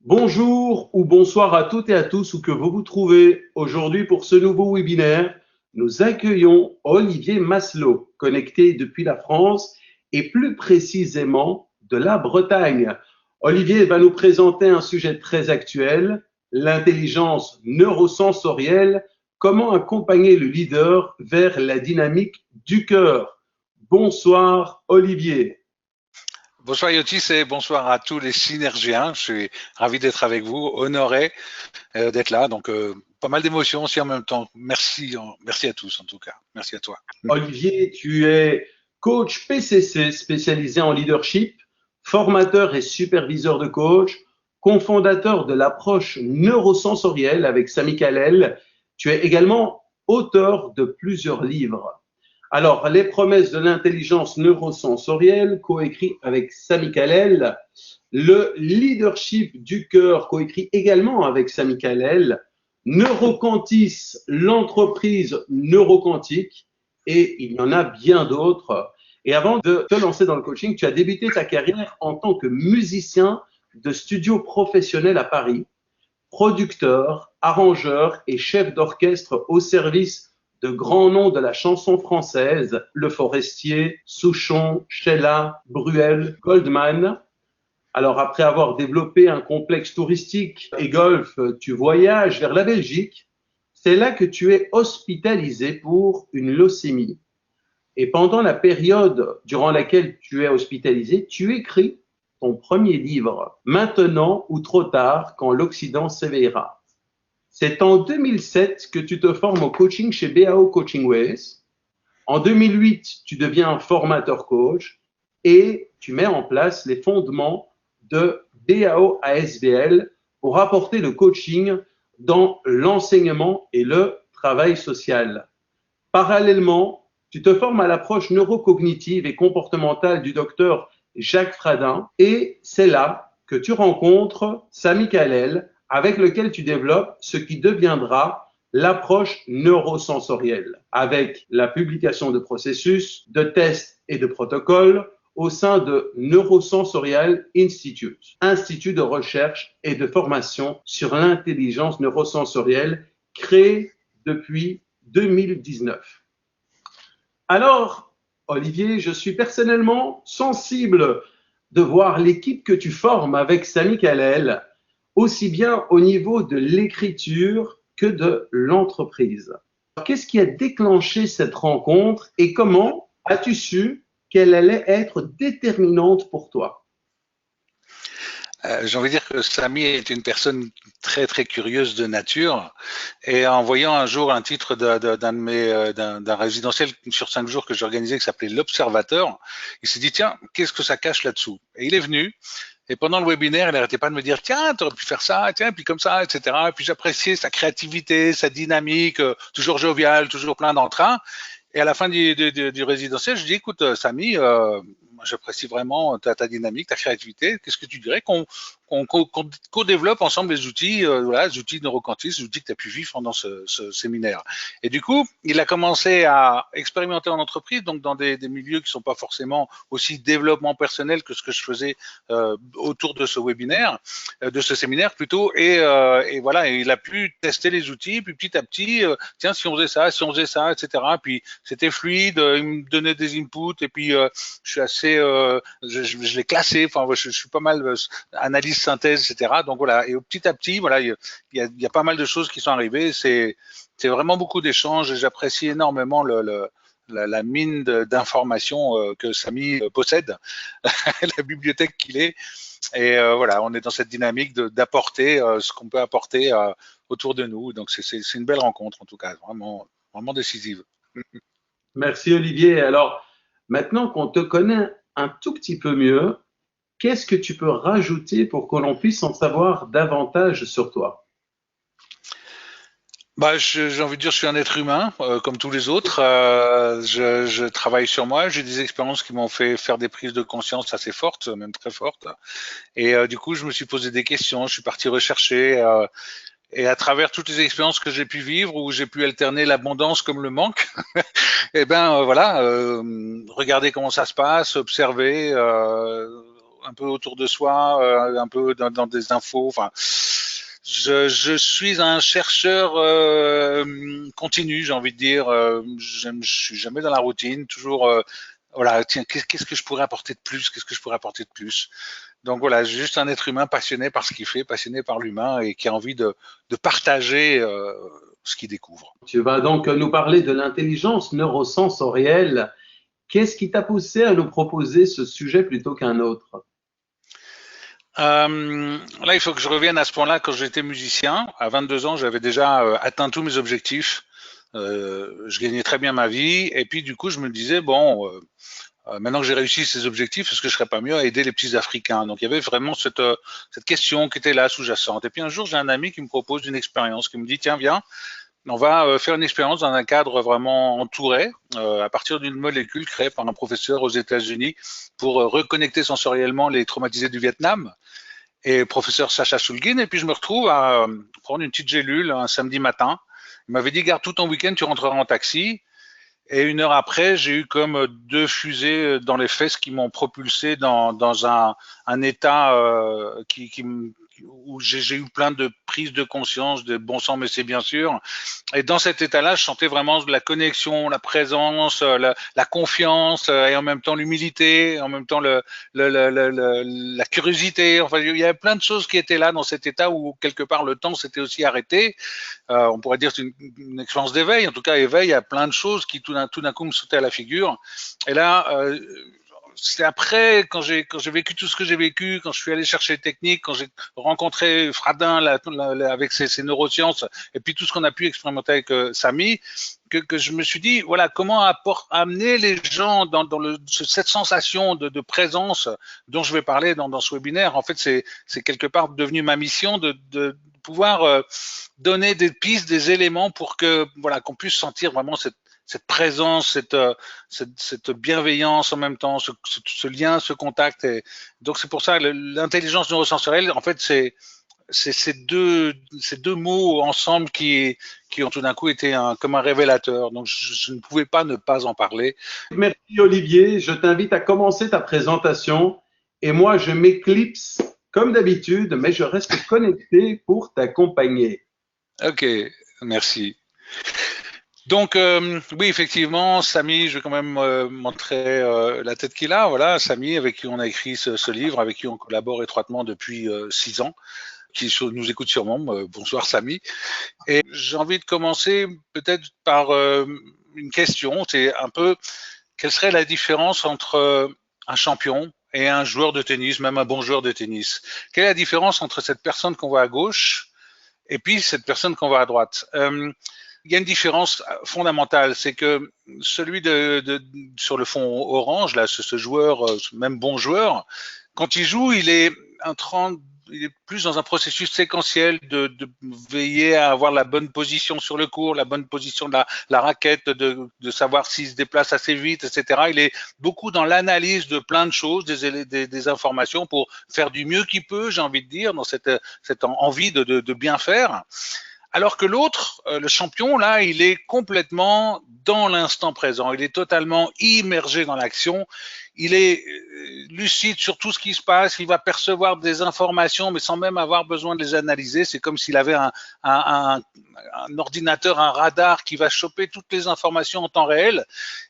Bonjour ou bonsoir à toutes et à tous où que vous vous trouvez. Aujourd'hui pour ce nouveau webinaire, nous accueillons Olivier Masselot, connecté depuis la France et plus précisément de la Bretagne. Olivier va nous présenter un sujet très actuel, l'intelligence neurosensorielle, comment accompagner le leader vers la dynamique du cœur. Bonsoir Olivier. Bonsoir Yotis et bonsoir à tous les synergiens. Je suis ravi d'être avec vous, honoré d'être là. Donc, pas mal d'émotions aussi en même temps. Merci, merci à tous en tout cas. Merci à toi. Olivier, tu es coach PCC spécialisé en leadership, formateur et superviseur de coach, cofondateur de l'approche neurosensorielle avec Sami Kallel. Tu es également auteur de plusieurs livres. Alors, Les promesses de l'intelligence neurosensorielle, coécrit avec Sami Kallel. Le leadership du cœur, coécrit également avec Sami Kallel. Neuroquantis, l'entreprise neuroquantique. Et il y en a bien d'autres. Et avant de te lancer dans le coaching, tu as débuté ta carrière en tant que musicien de studio professionnel à Paris, producteur, arrangeur et chef d'orchestre au service de grands noms de la chanson française, Le Forestier, Souchon, Sheila, Bruel, Goldman. Alors, après avoir développé un complexe touristique et golf, tu voyages vers la Belgique. C'est là que tu es hospitalisé pour une leucémie. Et pendant la période durant laquelle tu es hospitalisé, tu écris ton premier livre, Maintenant ou trop tard, quand l'Occident s'éveillera. C'est en 2007 que tu te formes au coaching chez BAO Coaching Ways. En 2008, tu deviens formateur coach et tu mets en place les fondements de BAO ASBL pour apporter le coaching dans l'enseignement et le travail social. Parallèlement, tu te formes à l'approche neurocognitive et comportementale du docteur Jacques Fradin et c'est là que tu rencontres Sami Kallel avec lequel tu développes ce qui deviendra l'approche neurosensorielle avec la publication de processus, de tests et de protocoles au sein de Neurosensorial Institute, institut de recherche et de formation sur l'intelligence neurosensorielle créé depuis 2019. Alors, Olivier, je suis personnellement sensible de voir l'équipe que tu formes avec Sami Kallel, aussi bien au niveau de l'écriture que de l'entreprise. Qu'est-ce qui a déclenché cette rencontre et comment as-tu su qu'elle allait être déterminante pour toi? J'ai envie de dire que Sami est une personne très très curieuse de nature et en voyant un jour un titre d'un résidentiel sur 5 jours que j'organisais qui s'appelait l'Observateur, il s'est dit tiens, qu'est-ce que ça cache là-dessous? Et il est venu. Et pendant le webinaire, il n'arrêtait pas de me dire tiens, tu aurais pu faire ça, tiens, puis comme ça, etc. Et puis j'appréciais sa créativité, sa dynamique, toujours joviale, toujours plein d'entrain. Et à la fin du résidentiel, je dis écoute, Sami, j'apprécie vraiment ta dynamique, ta créativité. Qu'est-ce que tu dirais qu'on co-développe ensemble les outils, voilà, les outils neuroquantisme, les outils que tu as pu vivre pendant ce séminaire. Et du coup, il a commencé à expérimenter en entreprise, donc dans des milieux qui ne sont pas forcément aussi développement personnel que ce que je faisais autour de ce webinaire, de ce séminaire plutôt. Et voilà, et il a pu tester les outils, puis petit à petit, tiens, si on faisait ça, etc. Puis c'était fluide, il me donnait des inputs, et puis je suis assez, je l'ai classé, enfin, je suis pas mal analyse, synthèse, etc. Donc voilà, et petit à petit, voilà, il y a pas mal de choses qui sont arrivées. C'est vraiment beaucoup d'échanges et j'apprécie énormément la mine d'informations que Sami possède, la bibliothèque qu'il est. Et voilà, on est dans cette dynamique d'apporter ce qu'on peut apporter autour de nous. Donc c'est une belle rencontre en tout cas, vraiment, vraiment décisive. Merci Olivier. Alors, maintenant qu'on te connaît un tout petit peu mieux, qu'est-ce que tu peux rajouter pour que l'on puisse en savoir davantage sur toi? Bah, j'ai envie de dire, je suis un être humain, comme tous les autres. Je travaille sur moi. J'ai des expériences qui m'ont fait faire des prises de conscience assez fortes, même très fortes. Et du coup, je me suis posé des questions. Je suis parti rechercher. Et à travers toutes les expériences que j'ai pu vivre, où j'ai pu alterner l'abondance comme le manque, et ben voilà, regarder comment ça se passe, observer un peu autour de soi, un peu dans des infos. Enfin, je suis un chercheur continu, j'ai envie de dire. Je suis jamais dans la routine, toujours. Voilà, tiens, qu'est-ce que je pourrais apporter de plus? Qu'est-ce que je pourrais apporter de plus? Donc voilà, juste un être humain passionné par ce qu'il fait, passionné par l'humain et qui a envie de partager ce qu'il découvre. Tu vas donc nous parler de l'intelligence neurosensorielle. Qu'est-ce qui t'a poussé à nous proposer ce sujet plutôt qu'un autre? Là, il faut que je revienne à ce point-là quand j'étais musicien. À 22 ans, j'avais déjà atteint tous mes objectifs. Je gagnais très bien ma vie. Et puis, du coup, je me disais, bon, maintenant que j'ai réussi ces objectifs, est-ce que je serais pas mieux à aider les petits Africains? Donc, il y avait vraiment cette question qui était là, sous-jacente. Et puis, un jour, j'ai un ami qui me propose une expérience, qui me dit, tiens, viens, on va faire une expérience dans un cadre vraiment entouré, à partir d'une molécule créée par un professeur aux États-Unis pour reconnecter sensoriellement les traumatisés du Vietnam et professeur Sacha Soulgin. Et puis je me retrouve à prendre une petite gélule un samedi matin. Il m'avait dit, garde tout ton week-end, tu rentreras en taxi. Et une heure après, j'ai eu comme deux fusées dans les fesses qui m'ont propulsé dans un état où j'ai eu plein de prises de conscience, de bon sang, mais c'est bien sûr. Et dans cet état-là, je sentais vraiment la connexion, la présence, la confiance et en même temps l'humilité, en même temps la curiosité. Enfin, il y avait plein de choses qui étaient là dans cet état où quelque part le temps s'était aussi arrêté. On pourrait dire que c'est une expérience d'éveil, en tout cas éveil à plein de choses qui tout d'un coup me sautaient à la figure. Et là, c'est après, quand j'ai vécu tout ce que j'ai vécu, quand je suis allé chercher les techniques, quand j'ai rencontré Fradin avec ses neurosciences, et puis tout ce qu'on a pu expérimenter avec Samy, que je me suis dit, voilà, comment amener les gens dans cette sensation de présence dont je vais parler dans ce webinaire. En fait, c'est quelque part devenu ma mission de pouvoir donner des pistes, des éléments pour que voilà qu'on puisse sentir vraiment cette présence, cette bienveillance en même temps, ce lien, ce contact. Et donc c'est pour ça que l'intelligence neurosensorielle, en fait, c'est ces deux mots ensemble qui ont tout d'un coup été comme un révélateur. Donc je ne pouvais pas ne pas en parler. Merci Olivier. Je t'invite à commencer ta présentation et moi je m'éclipse comme d'habitude, mais je reste connecté pour t'accompagner. Ok, merci. Donc oui, effectivement, Samy, je vais quand même montrer la tête qu'il a. Voilà, Samy, avec qui on a écrit ce livre, avec qui on collabore étroitement depuis 6 ans, qui nous écoute sûrement. Bonsoir Samy. Et j'ai envie de commencer peut-être par une question. C'est un peu quelle serait la différence entre un champion et un joueur de tennis, même un bon joueur de tennis? Quelle est la différence entre cette personne qu'on voit à gauche et puis cette personne qu'on voit à droite? Il y a une différence fondamentale, c'est que celui sur le fond orange, là, ce joueur, même bon joueur, quand il joue, il est plus dans un processus séquentiel de veiller à avoir la bonne position sur le court, la bonne position de la raquette, de savoir s'il se déplace assez vite, etc. Il est beaucoup dans l'analyse de plein de choses, des informations pour faire du mieux qu'il peut, j'ai envie de dire, dans cette envie de bien faire. Alors que l'autre, le champion, là, il est complètement dans l'instant présent. Il est totalement immergé dans l'action. Il est lucide sur tout ce qui se passe. Il va percevoir des informations, mais sans même avoir besoin de les analyser. C'est comme s'il avait un ordinateur, un radar qui va choper toutes les informations en temps réel.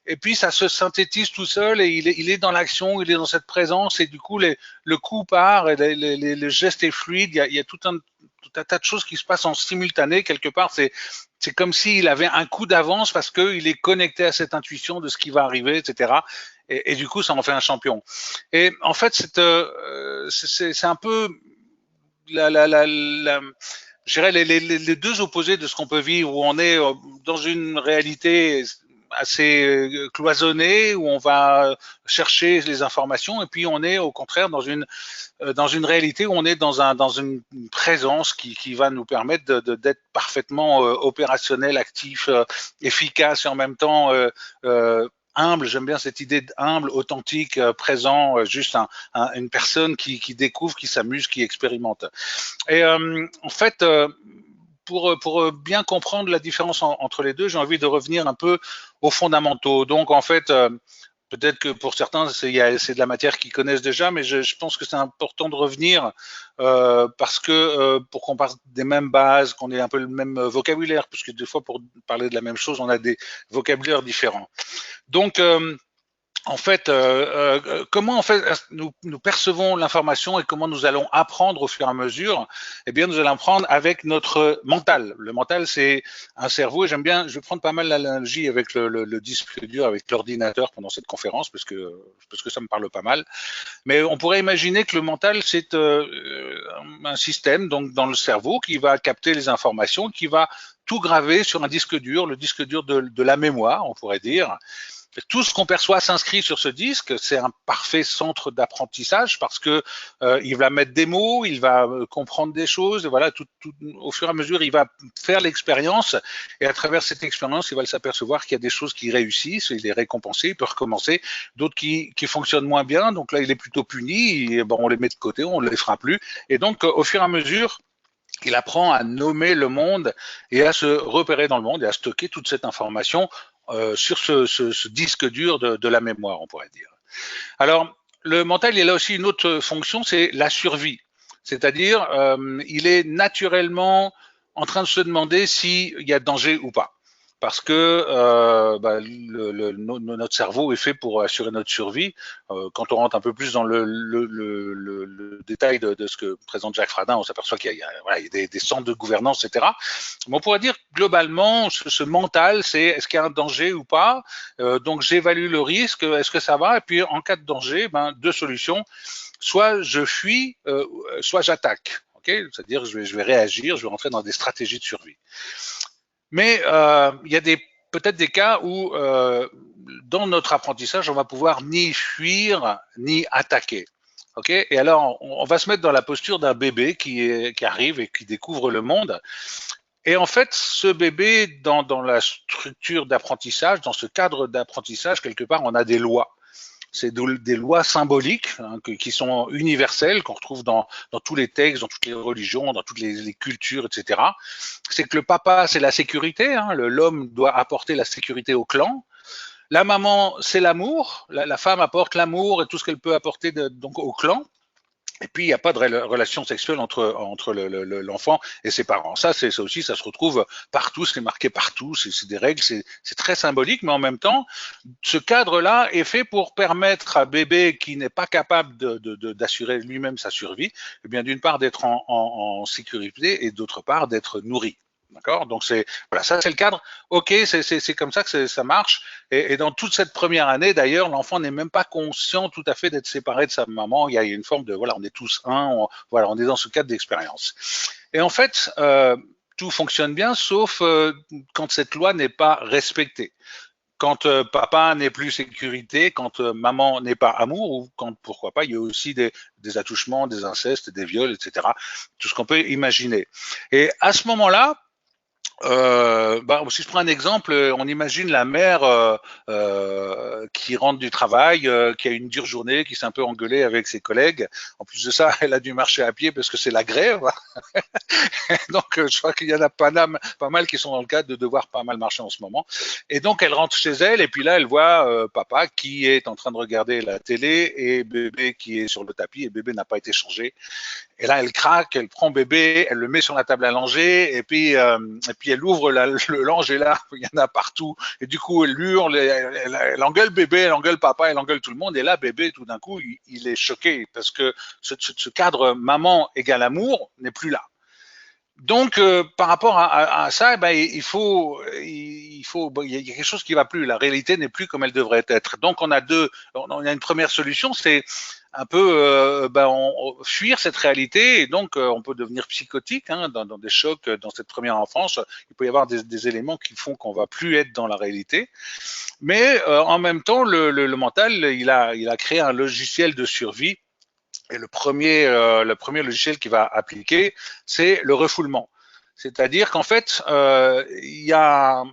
Et puis, ça se synthétise tout seul et il est dans l'action, il est dans cette présence. Et du coup, le coup part et le geste est fluide. Il y a tout un tas de choses qui se passent en simultané. Quelque part, c'est comme s'il avait un coup d'avance parce qu'il est connecté à cette intuition de ce qui va arriver, etc. Et du coup, ça en fait un champion. Et en fait, c'est un peu je dirais les deux opposés de ce qu'on peut vivre, où on est dans une réalité assez cloisonné où on va chercher les informations, et puis on est au contraire dans une réalité où on est dans une présence qui va nous permettre d'être parfaitement opérationnel, actif, efficace et en même temps humble. J'aime bien cette idée d'humble, authentique, présent, juste une personne qui découvre, qui s'amuse, qui expérimente. Et en fait, pour bien comprendre la différence entre les deux, j'ai envie de revenir un peu aux fondamentaux. Donc, en fait, peut-être que pour certains, c'est de la matière qu'ils connaissent déjà, mais je pense que c'est important de revenir parce que pour qu'on parte des mêmes bases, qu'on ait un peu le même vocabulaire, parce que des fois, pour parler de la même chose, on a des vocabulaires différents. Donc, en fait, comment en fait nous percevons l'information et comment nous allons apprendre au fur et à mesure? Eh bien, nous allons apprendre avec notre mental. Le mental, c'est un cerveau. Et j'aime bien, je vais prendre pas mal l'analogie avec le disque dur, avec l'ordinateur pendant cette conférence, parce que ça me parle pas mal. Mais on pourrait imaginer que le mental, c'est un système donc dans le cerveau qui va capter les informations, qui va tout graver sur un disque dur, le disque dur de la mémoire, on pourrait dire. Tout ce qu'on perçoit s'inscrit sur ce disque. C'est un parfait centre d'apprentissage parce que il va mettre des mots, il va comprendre des choses, et voilà, au fur et à mesure, il va faire l'expérience, et à travers cette expérience, il va s'apercevoir qu'il y a des choses qui réussissent, il est récompensé, il peut recommencer, d'autres qui fonctionnent moins bien, donc là, il est plutôt puni, et bon, on les met de côté, on ne les fera plus, et donc, au fur et à mesure, il apprend à nommer le monde et à se repérer dans le monde et à stocker toute cette information sur ce disque dur de la mémoire, on pourrait dire. Alors, le mental, il a aussi une autre fonction, c'est la survie. C'est-à-dire, il est naturellement en train de se demander s'il y a danger ou pas. Parce que notre cerveau est fait pour assurer notre survie. Quand on rentre un peu plus dans le détail de ce que présente Jacques Fradin, on s'aperçoit qu'il y a des centres de gouvernance, etc. Mais on pourrait dire globalement, ce mental, c'est est-ce qu'il y a un danger ou pas. Donc j'évalue le risque, est-ce que ça va. Et puis en cas de danger, deux solutions. Soit je fuis, soit j'attaque. Okay, c'est-à-dire je vais réagir, je vais rentrer dans des stratégies de survie. Mais il y a peut-être des cas où dans notre apprentissage, on va pouvoir ni fuir ni attaquer. Okay, et alors, on va se mettre dans la posture d'un bébé qui arrive et qui découvre le monde. Et en fait, ce bébé, dans la structure d'apprentissage, dans ce cadre d'apprentissage, quelque part, on a des lois. C'est des lois symboliques qui sont universelles, qu'on retrouve dans tous les textes, dans toutes les religions, dans toutes les cultures, etc. C'est que le papa, c'est la sécurité. L'homme doit apporter la sécurité au clan. La maman, c'est l'amour. La femme apporte l'amour et tout ce qu'elle peut apporter donc au clan. Et puis, il n'y a pas de relation sexuelle entre l'enfant et ses parents. Ça aussi, ça se retrouve partout, c'est marqué partout, c'est des règles, c'est très symbolique, mais en même temps, ce cadre-là est fait pour permettre à bébé qui n'est pas capable d'assurer lui-même sa survie, eh bien, d'une part, d'être en sécurité et d'autre part, d'être nourri. D'accord? Donc voilà, ça c'est le cadre. Ok, c'est comme ça que ça marche. Et dans toute cette première année, d'ailleurs, l'enfant n'est même pas conscient tout à fait d'être séparé de sa maman. Il y a une forme de voilà, on est tous un. On est dans ce cadre d'expérience. Et en fait, tout fonctionne bien, sauf quand cette loi n'est pas respectée. Quand papa n'est plus sécurité, quand maman n'est pas amour, ou quand, pourquoi pas, il y a aussi des attouchements, des incestes, des viols, etc. Tout ce qu'on peut imaginer. Et à ce moment-là, si je prends un exemple, on imagine la mère qui rentre du travail, qui a une dure journée, qui s'est un peu engueulée avec ses collègues. En plus de ça, elle a dû marcher à pied parce que c'est la grève. Donc, je crois qu'il y en a pas mal qui sont dans le cadre de devoir pas mal marcher en ce moment. Et donc, elle rentre chez elle et puis là, elle voit papa qui est en train de regarder la télé et bébé qui est sur le tapis et bébé n'a pas été changé. Et là, elle craque, elle prend bébé, elle le met sur la table à langer, et puis elle ouvre le linge et là, il y en a partout. Et du coup, elle hurle, elle engueule bébé, elle engueule papa, elle engueule tout le monde. Et là, bébé, tout d'un coup, il est choqué parce que ce cadre maman égale amour n'est plus là. Donc, par rapport à ça, il y a quelque chose qui va plus. La réalité n'est plus comme elle devrait être. Donc, on a une première solution, c'est un peu fuir cette réalité, et donc on peut devenir psychotique dans des chocs dans cette première enfance. Il peut y avoir des éléments qui font qu'on va plus être dans la réalité. Mais en même temps, le mental, il a créé un logiciel de survie. Et le premier logiciel qu'il va appliquer, c'est le refoulement. C'est-à-dire qu'en fait, il y a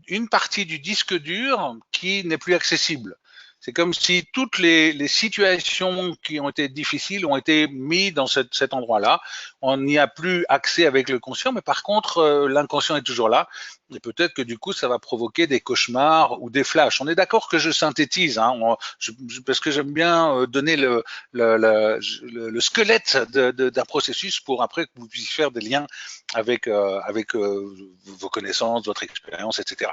une partie du disque dur qui n'est plus accessible. C'est comme si toutes les situations qui ont été difficiles ont été mises dans cet endroit-là. On n'y a plus accès avec le conscient, mais par contre, l'inconscient est toujours là. Et peut-être que du coup, ça va provoquer des cauchemars ou des flashs. On est d'accord que je synthétise, hein, parce que j'aime bien donner le squelette d'un processus pour après que vous puissiez faire des liens avec vos connaissances, votre expérience, etc.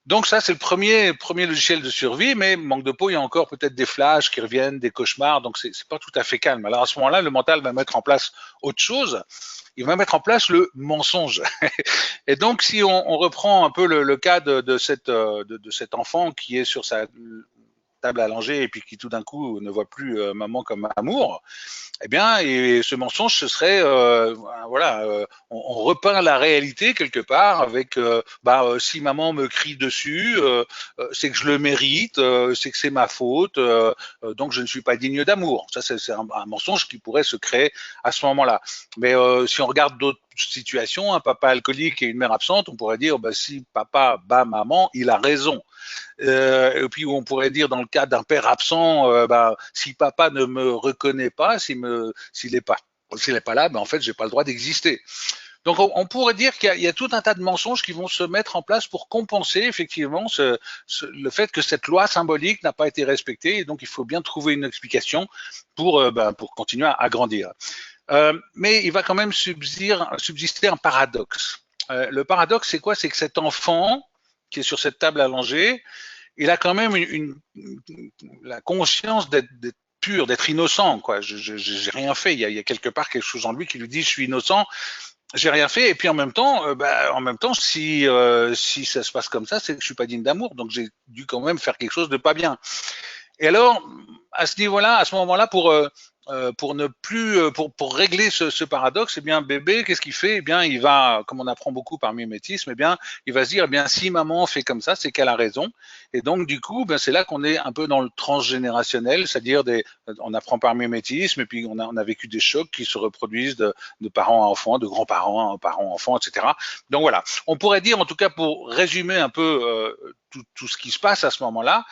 Donc ça, c'est le premier logiciel de survie, mais manque de peau, il y a encore peut-être des flashs qui reviennent, des cauchemars, donc c'est pas tout à fait calme. Alors à ce moment-là, le mental va mettre en place autre chose, il va mettre en place le mensonge. Et donc si on reprend un peu le cas de cet enfant qui est sur sa table à langer et puis qui tout d'un coup ne voit plus maman comme amour, eh bien, et ce mensonge, ce serait, voilà, on repeint la réalité quelque part avec, si maman me crie dessus, c'est que je le mérite, c'est que c'est ma faute, donc je ne suis pas digne d'amour. Ça, c'est un mensonge qui pourrait se créer à ce moment-là. Mais si on regarde d'autres situations, un papa alcoolique et une mère absente, on pourrait dire, si papa bat maman, il a raison. Et puis on pourrait dire dans le cas d'un père absent, si papa ne me reconnaît pas, s'il n'est pas là, en fait j'ai pas le droit d'exister. Donc on pourrait dire qu'il y a tout un tas de mensonges qui vont se mettre en place pour compenser effectivement le fait que cette loi symbolique n'a pas été respectée, et donc il faut bien trouver une explication pour continuer à grandir. Mais il va quand même subsister un paradoxe. Le paradoxe, c'est quoi? C'est que cet enfant qui est sur cette table allongée, il a quand même la conscience d'être pur, d'être innocent, quoi. J'ai rien fait. Il y a quelque part quelque chose en lui qui lui dit je suis innocent, j'ai rien fait. Et puis en même temps, si ça se passe comme ça, c'est que je suis pas digne d'amour, donc j'ai dû quand même faire quelque chose de pas bien. Et alors, à ce niveau-là, à ce moment-là, pour ne plus, pour régler ce paradoxe, eh bien, bébé, qu'est-ce qu'il fait? Eh bien, il va, comme on apprend beaucoup par mimétisme, eh bien, il va se dire, eh bien, si maman fait comme ça, c'est qu'elle a raison. Et donc, du coup, c'est là qu'on est un peu dans le transgénérationnel, c'est-à-dire on apprend par mimétisme, et puis on a vécu des chocs qui se reproduisent de parents à enfants, de grands-parents à parents enfants, etc. Donc voilà. On pourrait dire, en tout cas, pour résumer un peu tout ce qui se passe à ce moment-là,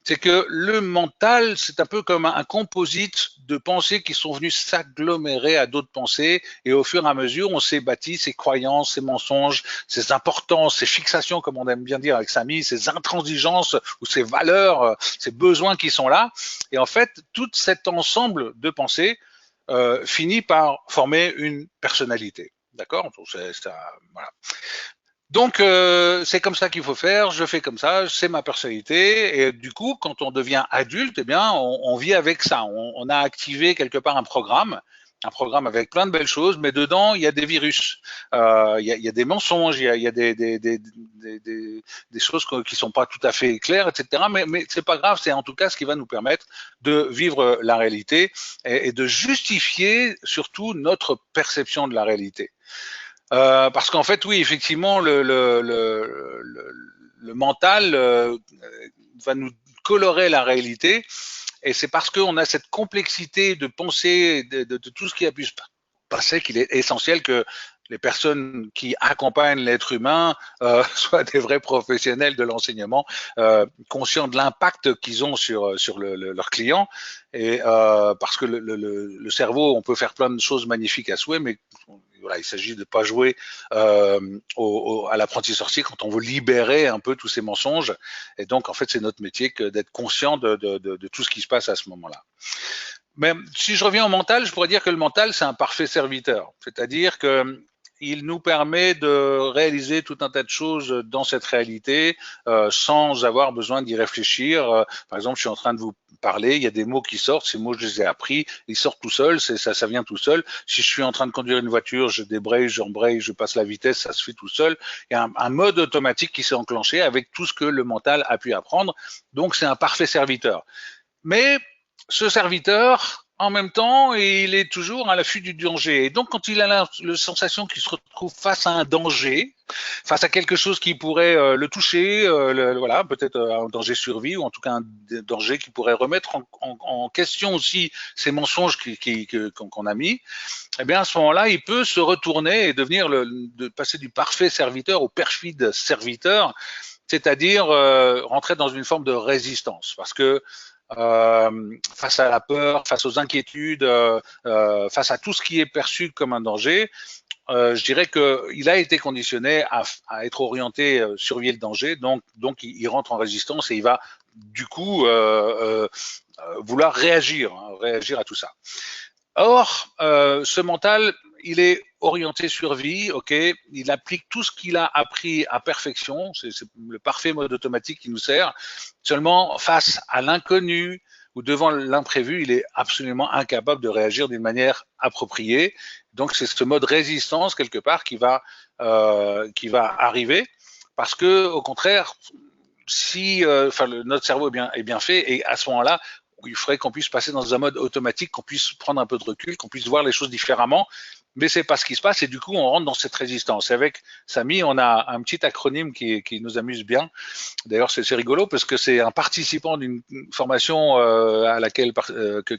c'est que le mental, c'est un peu comme un composite de pensées qui sont venues s'agglomérer à d'autres pensées, et au fur et à mesure, on s'est bâti ces croyances, ces mensonges, ces importances, ces fixations, comme on aime bien dire avec Samy, ces intransigeances ou ces valeurs, ces besoins qui sont là. Et en fait, tout cet ensemble de pensées finit par former une personnalité. D'accord? Voilà. Donc, c'est comme ça qu'il faut faire, je fais comme ça, c'est ma personnalité. Et du coup, quand on devient adulte, eh bien, on vit avec ça. On a activé quelque part un programme avec plein de belles choses, mais dedans, il y a des virus, il y a des mensonges, il y a des choses qui sont pas tout à fait claires, etc. Mais c'est pas grave, c'est en tout cas ce qui va nous permettre de vivre la réalité et de justifier surtout notre perception de la réalité. Parce qu'en fait, oui, effectivement, le mental va nous colorer la réalité, et c'est parce qu'on a cette complexité de pensée de tout ce qui a pu se passer qu'il est essentiel que les personnes qui accompagnent l'être humain soient des vrais professionnels de l'enseignement, conscients de l'impact qu'ils ont sur leurs clients. Et parce que le cerveau, on peut faire plein de choses magnifiques à souhait, mais voilà, il s'agit de ne pas jouer à l'apprenti sorcier quand on veut libérer un peu tous ces mensonges. Et donc, en fait, c'est notre métier que d'être conscient de tout ce qui se passe à ce moment-là. Mais si je reviens au mental, je pourrais dire que le mental, c'est un parfait serviteur. C'est-à-dire que il nous permet de réaliser tout un tas de choses dans cette réalité sans avoir besoin d'y réfléchir. Par exemple, je suis en train de vous parler, il y a des mots qui sortent, ces mots je les ai appris, ils sortent tout seuls, ça vient tout seul. Si je suis en train de conduire une voiture, je débraye, j'embraye, je passe la vitesse, ça se fait tout seul. Il y a un mode automatique qui s'est enclenché avec tout ce que le mental a pu apprendre. Donc c'est un parfait serviteur. Mais ce serviteur, en même temps, il est toujours à l'affût du danger. Et donc, quand il a la sensation qu'il se retrouve face à un danger, face à quelque chose qui pourrait le toucher, voilà, peut-être un danger survie ou en tout cas un danger qui pourrait remettre en question aussi ces mensonges qu'on a mis, eh bien à ce moment-là, il peut se retourner et devenir de passer du parfait serviteur au perfide serviteur, c'est-à-dire rentrer dans une forme de résistance, parce que face à la peur, face aux inquiétudes, face à tout ce qui est perçu comme un danger, je dirais qu'il a été conditionné à être orienté surveiller le danger, donc il rentre en résistance et il va du coup vouloir réagir à tout ça. Or, ce mental, il est orienté survie, ok, il applique tout ce qu'il a appris à perfection, c'est le parfait mode automatique qui nous sert. Seulement, face à l'inconnu ou devant l'imprévu, il est absolument incapable de réagir d'une manière appropriée. Donc, c'est ce mode résistance quelque part qui va arriver, parce que au contraire, si, notre cerveau est bien fait, et à ce moment-là, il faudrait qu'on puisse passer dans un mode automatique, qu'on puisse prendre un peu de recul, qu'on puisse voir les choses différemment, mais c'est pas ce qui se passe et du coup on rentre dans cette résistance. Et avec Samy, on a un petit acronyme qui nous amuse bien. D'ailleurs c'est rigolo parce que c'est un participant d'une formation à laquelle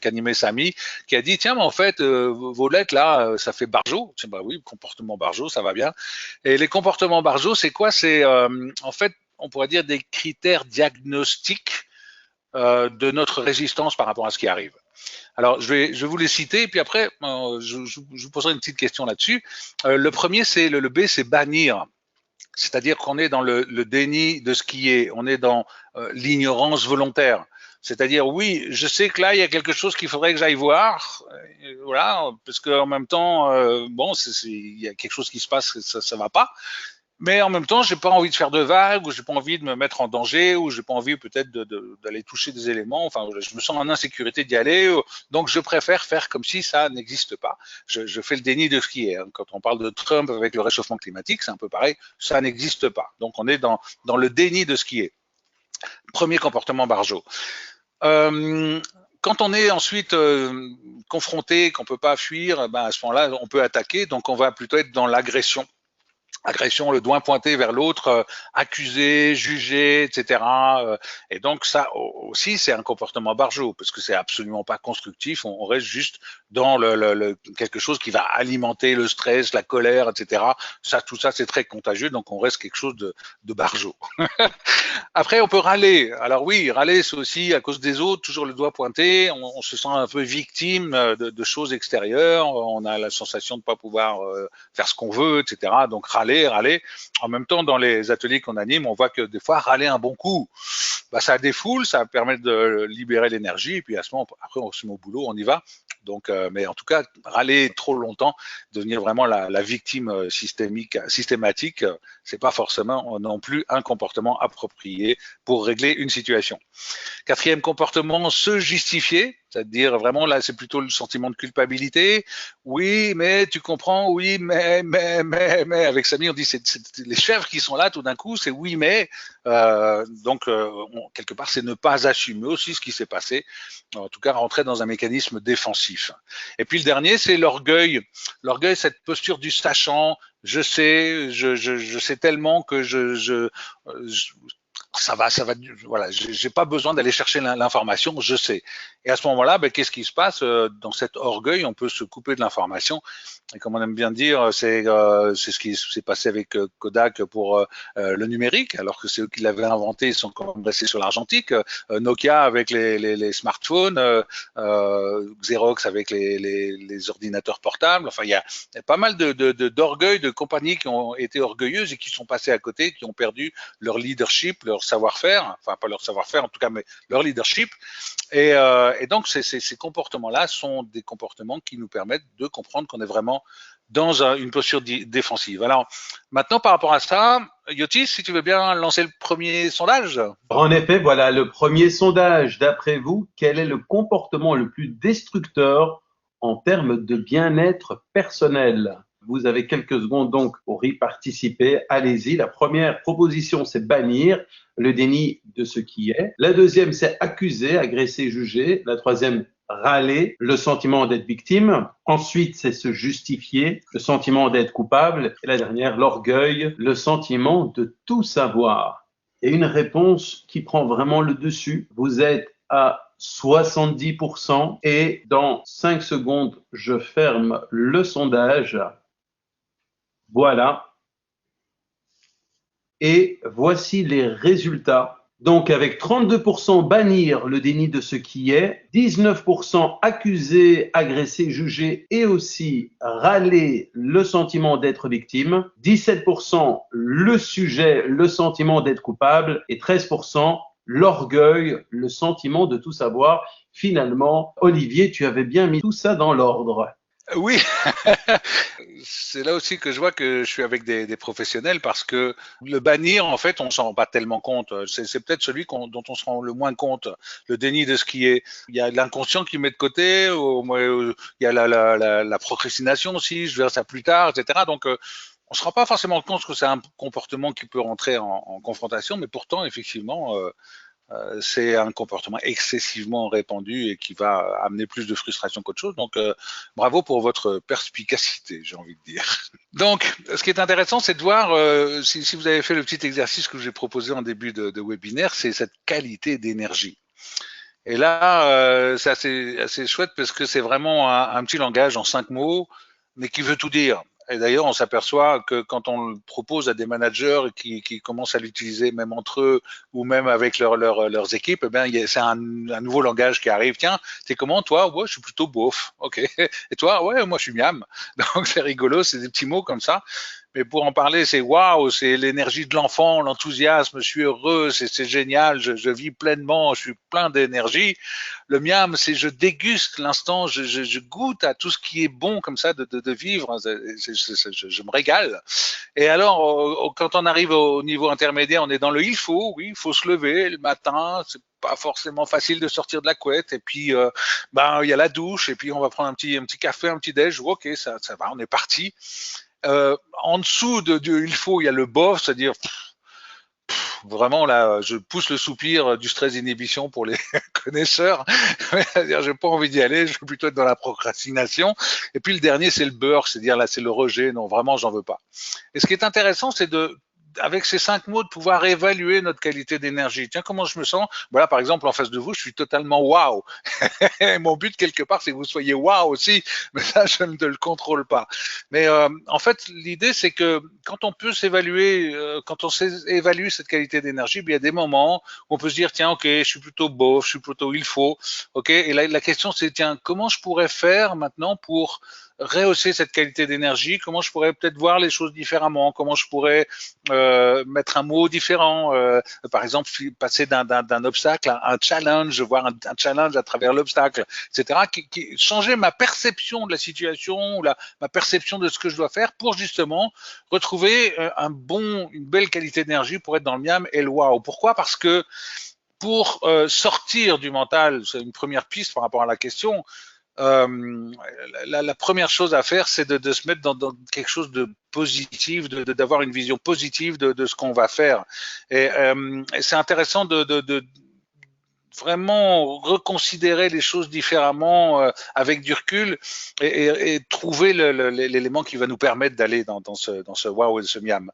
qu'animait Samy qui a dit tiens mais en fait vos lettres là ça fait Barjo. Bah oui, comportement Barjo, ça va bien. Et les comportements Barjo, c'est quoi? C'est en fait on pourrait dire des critères diagnostiques de notre résistance par rapport à ce qui arrive. Alors, je vais vous les citer, et puis après, je vous poserai une petite question là-dessus. Le premier, c'est le B, c'est bannir. C'est-à-dire qu'on est dans le déni de ce qui est. On est dans l'ignorance volontaire. C'est-à-dire, oui, je sais que là, il y a quelque chose qu'il faudrait que j'aille voir. Voilà, parce qu'en même temps, bon, il y a quelque chose qui se passe, ça va pas. Mais en même temps, j'ai pas envie de faire de vagues, ou j'ai pas envie de me mettre en danger, ou j'ai pas envie peut-être d'aller toucher des éléments. Enfin, je me sens en insécurité d'y aller, donc je préfère faire comme si ça n'existe pas. Je fais le déni de ce qui est. Quand on parle de Trump avec le réchauffement climatique, c'est un peu pareil. Ça n'existe pas. Donc on est dans le déni de ce qui est. Premier comportement Barjo. Quand on est ensuite confronté, qu'on peut pas fuir, ben à ce moment-là, on peut attaquer. Donc on va plutôt être dans l'agression. Agression, le doigt pointé vers l'autre, accusé, jugé, etc. Et donc ça aussi, c'est un comportement Barjo, parce que c'est absolument pas constructif. On reste juste dans quelque chose qui va alimenter le stress, la colère, etc. Tout ça, c'est très contagieux, donc on reste quelque chose de Barjo. Après, on peut râler. Alors oui, râler, c'est aussi à cause des autres, toujours le doigt pointé. On se sent un peu victime de choses extérieures. On a la sensation de ne pas pouvoir faire ce qu'on veut, etc. Donc râler. En même temps, dans les ateliers qu'on anime, on voit que des fois, râler un bon coup, bah, ça défoule, ça permet de libérer l'énergie. Et puis à ce moment, après, on se met au boulot, on y va. Donc, mais en tout cas, râler trop longtemps, devenir vraiment la victime systématique, c'est pas forcément non plus un comportement approprié pour régler une situation. Quatrième comportement, se justifier, c'est-à-dire vraiment là, c'est plutôt le sentiment de culpabilité. Oui, mais tu comprends, oui, mais, avec Samy, on dit c'est les chèvres qui sont là tout d'un coup, c'est oui, mais. Donc, quelque part, c'est ne pas assumer aussi ce qui s'est passé, en tout cas rentrer dans un mécanisme défensif. Et puis le dernier, c'est l'orgueil. L'orgueil, cette posture du sachant, je sais tellement que ça va, voilà, j'ai pas besoin d'aller chercher l'information, je sais. Et à ce moment-là, ben, qu'est-ce qui se passe dans cet orgueil? On peut se couper de l'information. Et comme on aime bien dire, c'est ce qui s'est passé avec Kodak pour le numérique, alors que c'est eux qui l'avaient inventé, ils sont quand même restés sur l'argentique. Nokia avec les smartphones, Xerox avec les ordinateurs portables. Enfin, il y a pas mal d'orgueil de compagnies qui ont été orgueilleuses et qui sont passées à côté, qui ont perdu leur leadership, leur savoir-faire, enfin pas leur savoir-faire en tout cas, mais leur leadership. Et donc ces comportements-là sont des comportements qui nous permettent de comprendre qu'on est vraiment dans une posture défensive. Alors maintenant, par rapport à ça, Yotis, si tu veux bien lancer le premier sondage. En effet, voilà le premier sondage. D'après vous, quel est le comportement le plus destructeur en termes de bien-être personnel? Vous avez quelques secondes donc pour y participer. Allez-y. La première proposition, c'est bannir, le déni de ce qui est. La deuxième, c'est accuser, agresser, juger. La troisième, râler, le sentiment d'être victime. Ensuite, c'est se justifier, le sentiment d'être coupable. Et la dernière, l'orgueil, le sentiment de tout savoir. Et une réponse qui prend vraiment le dessus. Vous êtes à 70% et dans 5 secondes, je ferme le sondage. Voilà. Et voici les résultats. Donc, avec 32% bannir le déni de ce qui est, 19% accuser, agresser, juger et aussi râler le sentiment d'être victime, 17% le sujet, le sentiment d'être coupable et 13% l'orgueil, le sentiment de tout savoir. Finalement, Olivier, tu avais bien mis tout ça dans l'ordre. Oui, c'est là aussi que je vois que je suis avec des professionnels parce que le bannir, en fait, on s'en rend pas tellement compte. C'est peut-être celui dont on se rend le moins compte. Le déni de ce qui est. Il y a l'inconscient qui met de côté, il y a la procrastination aussi, je verrai ça plus tard, etc. Donc, on se rend pas forcément compte que c'est un comportement qui peut rentrer en confrontation, mais pourtant, effectivement, c'est un comportement excessivement répandu et qui va amener plus de frustration qu'autre chose. Donc, bravo pour votre perspicacité, j'ai envie de dire. Donc, ce qui est intéressant, c'est de voir, si vous avez fait le petit exercice que j'ai proposé en début de webinaire, c'est cette qualité d'énergie. Et là, c'est assez chouette parce que c'est vraiment un petit langage en 5 mots, mais qui veut tout dire. Et d'ailleurs, on s'aperçoit que quand on le propose à des managers qui commencent à l'utiliser même entre eux ou même avec leurs équipes, eh bien, c'est un nouveau langage qui arrive. Tiens, t'es comment toi? Ouais, je suis plutôt beauf. Ok. Et toi? Ouais, moi je suis miam. Donc c'est rigolo, c'est des petits mots comme ça. Mais pour en parler, c'est waouh, c'est l'énergie de l'enfant, l'enthousiasme, je suis heureux, c'est génial, je vis pleinement, je suis plein d'énergie. Le miam, c'est je déguste l'instant, je goûte à tout ce qui est bon comme ça de vivre, je me régale. Et alors, quand on arrive au niveau intermédiaire, on est dans le il faut, oui, il faut se lever le matin, c'est pas forcément facile de sortir de la couette, et puis ben il y a la douche, et puis on va prendre un petit café, un petit déj, ok, ça va, on est parti. En dessous du il faut, il y a le bof, c'est-à-dire vraiment là, je pousse le soupir du stress d'inhibition pour les connaisseurs. C'est-à-dire, j'ai pas envie d'y aller, je veux plutôt être dans la procrastination. Et puis le dernier, c'est le beurre, c'est-à-dire là, c'est le rejet. Non, vraiment, j'en veux pas. Et ce qui est intéressant, c'est avec ces 5 mots, de pouvoir évaluer notre qualité d'énergie. Tiens, comment je me sens? Voilà, par exemple, en face de vous, je suis totalement waouh. Mon but, quelque part, c'est que vous soyez waouh aussi, mais ça, je ne le contrôle pas. Mais en fait, l'idée, c'est que quand on peut s'évaluer, quand on sait évaluer cette qualité d'énergie, il y a des moments où on peut se dire, tiens, ok, je suis plutôt beau, je suis plutôt il faut, ok. Et la question, c'est, tiens, comment je pourrais faire maintenant pour rehausser cette qualité d'énergie, comment je pourrais peut-être voir les choses différemment, comment je pourrais mettre un mot différent, par exemple passer d'un obstacle à un challenge, voir un challenge à travers l'obstacle, etc. Changer ma perception de la situation ou ma perception de ce que je dois faire pour justement retrouver une belle qualité d'énergie pour être dans le miam et le wow. Pourquoi? Parce que pour sortir du mental, c'est une première piste par rapport à la question, la première chose à faire, c'est de se mettre dans quelque chose de positif, d'avoir une vision positive de ce qu'on va faire. Et c'est intéressant de vraiment reconsidérer les choses différemment avec du recul et trouver l'élément qui va nous permettre d'aller dans ce wow et ce miam.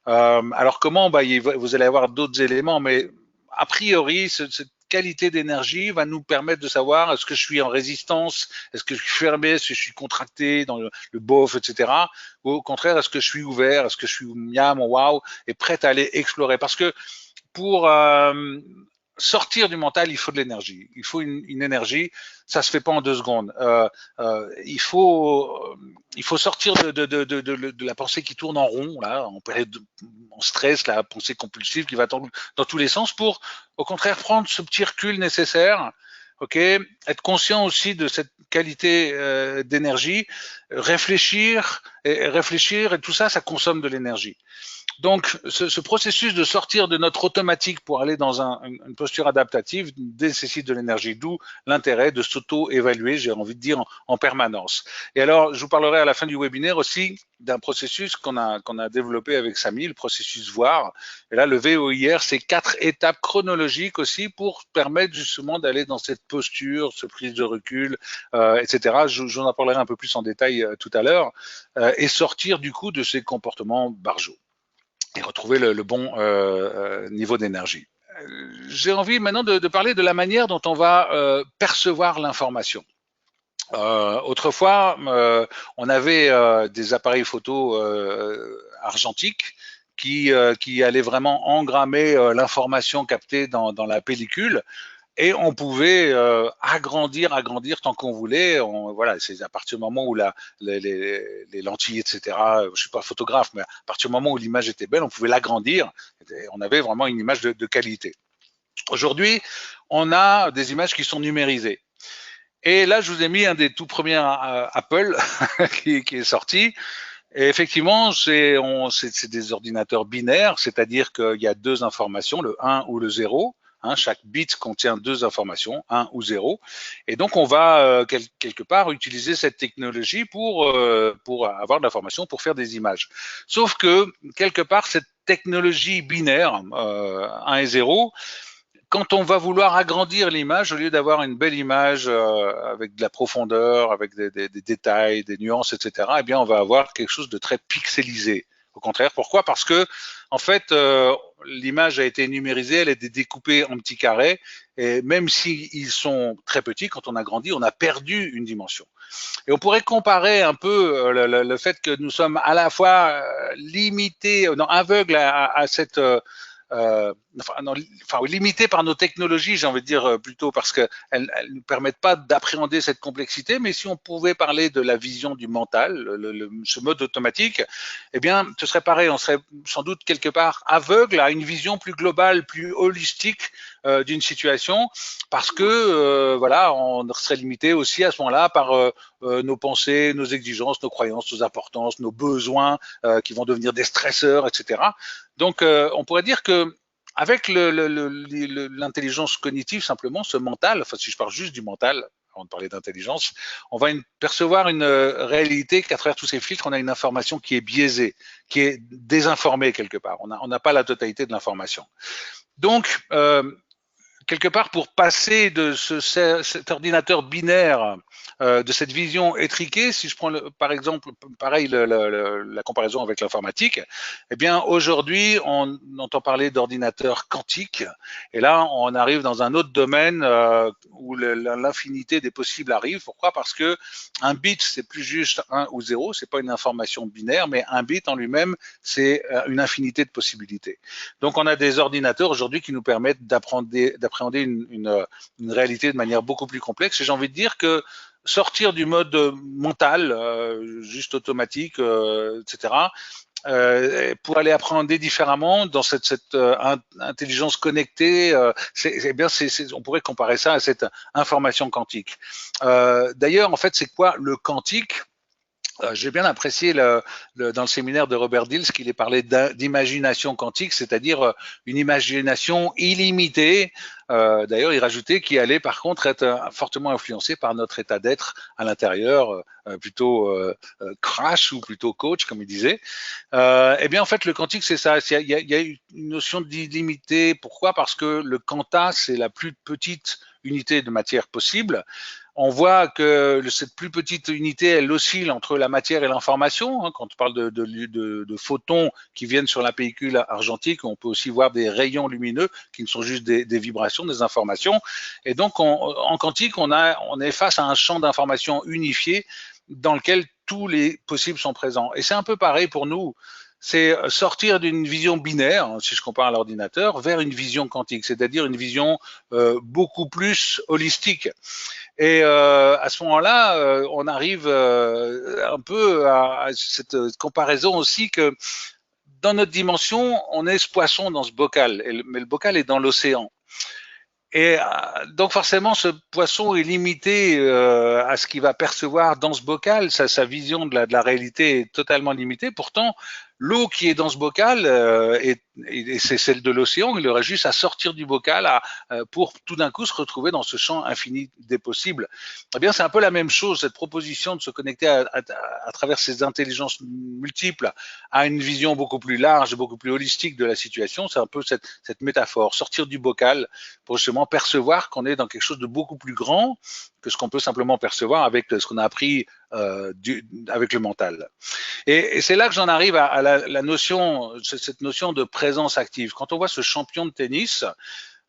Alors comment? Vous allez avoir d'autres éléments, mais a priori, cette qualité d'énergie va nous permettre de savoir est-ce que je suis en résistance, est-ce que je suis fermé, est-ce que je suis contracté dans le bof, etc. Ou au contraire, est-ce que je suis ouvert, est-ce que je suis miam, wow, et prêt à aller explorer. Parce que pour sortir du mental, il faut de l'énergie. Il faut une énergie. Ça se fait pas en 2 secondes. Il faut sortir de la pensée qui tourne en rond, là, en stress, la pensée compulsive qui va dans tous les sens pour, au contraire, prendre ce petit recul nécessaire. Ok, être conscient aussi de cette qualité d'énergie, réfléchir et tout ça, ça consomme de l'énergie. Donc, ce processus de sortir de notre automatique pour aller dans une posture adaptative nécessite de l'énergie, d'où l'intérêt de s'auto-évaluer, j'ai envie de dire, en permanence. Et alors, je vous parlerai à la fin du webinaire aussi d'un processus qu'on a développé avec Samy, le processus VOIR. Et là, le VOIR, c'est 4 étapes chronologiques aussi pour permettre justement d'aller dans cette posture, cette prise de recul, etc. J'en parlerai un peu plus en détail tout à l'heure, et sortir du coup de ces comportements barjots et retrouver le bon niveau d'énergie. J'ai envie maintenant de parler de la manière dont on va percevoir l'information. Autrefois, on avait des appareils photo argentiques qui allaient vraiment engrammer l'information captée dans la pellicule. Et on pouvait agrandir tant qu'on voulait. Voilà, c'est à partir du moment où les lentilles, etc. Je suis pas photographe, mais à partir du moment où l'image était belle, on pouvait l'agrandir. On avait vraiment une image de qualité. Aujourd'hui, on a des images qui sont numérisées. Et là, je vous ai mis un des tout premiers Apple qui est sorti. Et effectivement, c'est des ordinateurs binaires, c'est-à-dire qu'il y a 2 informations, le 1 ou le 0. Chaque bit contient 2 informations, 1 ou 0. Et donc, on va quelque part utiliser cette technologie pour avoir de l'information, pour faire des images. Sauf que, quelque part, cette technologie binaire, 1 et 0, quand on va vouloir agrandir l'image, au lieu d'avoir une belle image avec de la profondeur, avec des détails, des nuances, etc., eh bien, on va avoir quelque chose de très pixelisé. Au contraire, pourquoi? Parce que, en fait, l'image a été numérisée, elle a été découpée en petits carrés, et même s'ils sont très petits, quand on agrandit, on a perdu une dimension. Et on pourrait comparer un peu le fait que nous sommes à la fois limités, non, aveugles à cette limité par nos technologies, j'ai envie de dire plutôt, parce qu'elles ne nous permettent pas d'appréhender cette complexité, mais si on pouvait parler de la vision du mental, ce mode automatique, eh bien, ce serait pareil, on serait sans doute quelque part aveugle à une vision plus globale, plus holistique d'une situation, parce que voilà, on serait limité aussi à ce moment-là par nos pensées, nos exigences, nos croyances, nos importances, nos besoins qui vont devenir des stresseurs, etc. Donc, on pourrait dire que avec l'intelligence cognitive, simplement, ce mental, enfin, si je parle juste du mental, avant de parler d'intelligence, on va percevoir une réalité qu'à travers tous ces filtres, on a une information qui est biaisée, qui est désinformée quelque part. On n'a pas la totalité de l'information. Donc, quelque part, pour passer de cet ordinateur binaire, de cette vision étriquée, si je prends par exemple, pareil, la comparaison avec l'informatique, eh bien aujourd'hui, on entend parler d'ordinateur quantique, et là, on arrive dans un autre domaine où l'infinité des possibles arrive. Pourquoi? Parce que un bit, c'est plus juste 1 ou 0, c'est pas une information binaire, mais un bit en lui-même, c'est une infinité de possibilités. Donc, on a des ordinateurs aujourd'hui qui nous permettent d'appréhender une réalité de manière beaucoup plus complexe. Et j'ai envie de dire que sortir du mode mental, juste automatique, etc., pour aller appréhender différemment dans cette intelligence connectée, on pourrait comparer ça à cette information quantique. D'ailleurs, en fait, c'est quoi le quantique? J'ai bien apprécié dans le séminaire de Robert Dills qu'il ait parlé d'imagination quantique, c'est-à-dire une imagination illimitée. D'ailleurs, il rajoutait qu'il allait par contre être fortement influencé par notre état d'être à l'intérieur, plutôt crash ou plutôt coach, comme il disait. Eh bien, en fait, le quantique, c'est ça. Il y a une notion d'illimité. Pourquoi? Parce que le quanta, c'est la plus petite unité de matière possible. On voit que cette plus petite unité, elle oscille entre la matière et l'information. Quand on parle de photons qui viennent sur la pellicule argentique, on peut aussi voir des rayons lumineux qui ne sont juste des vibrations, des informations. Et donc, en quantique, on est face à un champ d'information unifié dans lequel tous les possibles sont présents. Et c'est un peu pareil pour nous. C'est sortir d'une vision binaire, si je compare à l'ordinateur, vers une vision quantique, c'est-à-dire une vision beaucoup plus holistique. Et à ce moment-là, on arrive un peu à cette comparaison aussi que dans notre dimension, on est ce poisson dans ce bocal, mais le bocal est dans l'océan. Et donc forcément, ce poisson est limité à ce qu'il va percevoir dans ce bocal. Sa vision de la réalité est totalement limitée. Pourtant, L'eau qui est dans ce bocal, et c'est celle de l'océan, il aurait juste à sortir du bocal pour tout d'un coup se retrouver dans ce champ infini des possibles. Eh bien, c'est un peu la même chose, cette proposition de se connecter à travers ces intelligences multiples à une vision beaucoup plus large, beaucoup plus holistique de la situation. C'est un peu cette métaphore, sortir du bocal pour justement percevoir qu'on est dans quelque chose de beaucoup plus grand que ce qu'on peut simplement percevoir avec ce qu'on a appris avec le mental. Et c'est là que j'en arrive à la notion, cette notion de présence active. Quand on voit ce champion de tennis,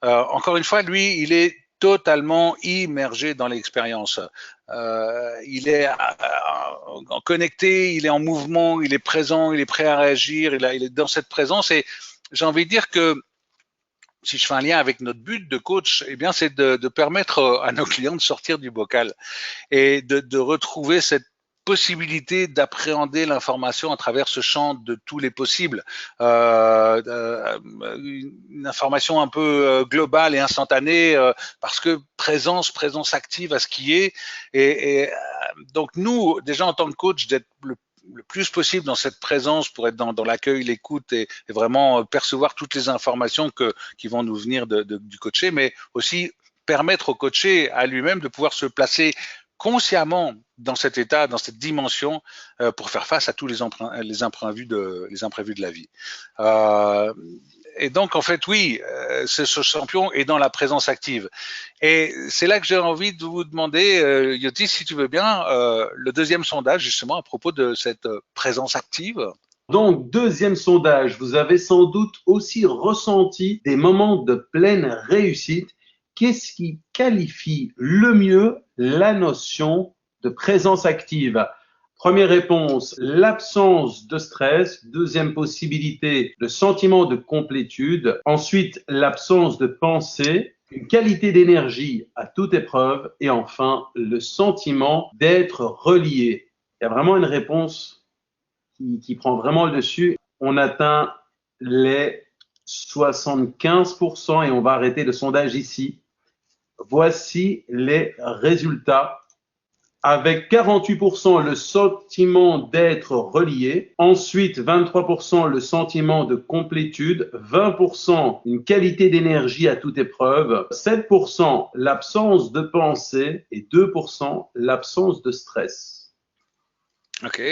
encore une fois, lui, il est totalement immergé dans l'expérience. Il est connecté, il est en mouvement, il est présent, il est prêt à réagir, il est dans cette présence. Et j'ai envie de dire que si je fais un lien avec notre but de coach, eh bien, c'est de permettre à nos clients de sortir du bocal et de retrouver cette possibilité d'appréhender l'information à travers ce champ de tous les possibles. Une information un peu globale et instantanée parce que présence active à ce qui est. Et donc nous, déjà en tant que coach, d'être le plus possible dans cette présence pour être dans l'accueil, l'écoute et vraiment percevoir toutes les informations qui vont nous venir du coaché, mais aussi permettre au coaché à lui-même de pouvoir se placer consciemment dans cet état, dans cette dimension, pour faire face à tous les imprévus de la vie. Et donc, en fait, oui, ce champion est dans la présence active. Et c'est là que j'ai envie de vous demander, Yotis, si tu veux bien, le deuxième sondage, justement, à propos de cette présence active. Donc, deuxième sondage, vous avez sans doute aussi ressenti des moments de pleine réussite. Qu'est-ce qui qualifie le mieux la notion de présence active? Première réponse, l'absence de stress. Deuxième possibilité, le sentiment de complétude. Ensuite, l'absence de pensée, une qualité d'énergie à toute épreuve. Et enfin, le sentiment d'être relié. Il y a vraiment une réponse qui prend vraiment le dessus. On atteint les 75% et on va arrêter le sondage ici. Voici les résultats. Avec 48% le sentiment d'être relié, ensuite 23% le sentiment de complétude, 20% une qualité d'énergie à toute épreuve, 7% l'absence de pensée et 2% l'absence de stress. Ok,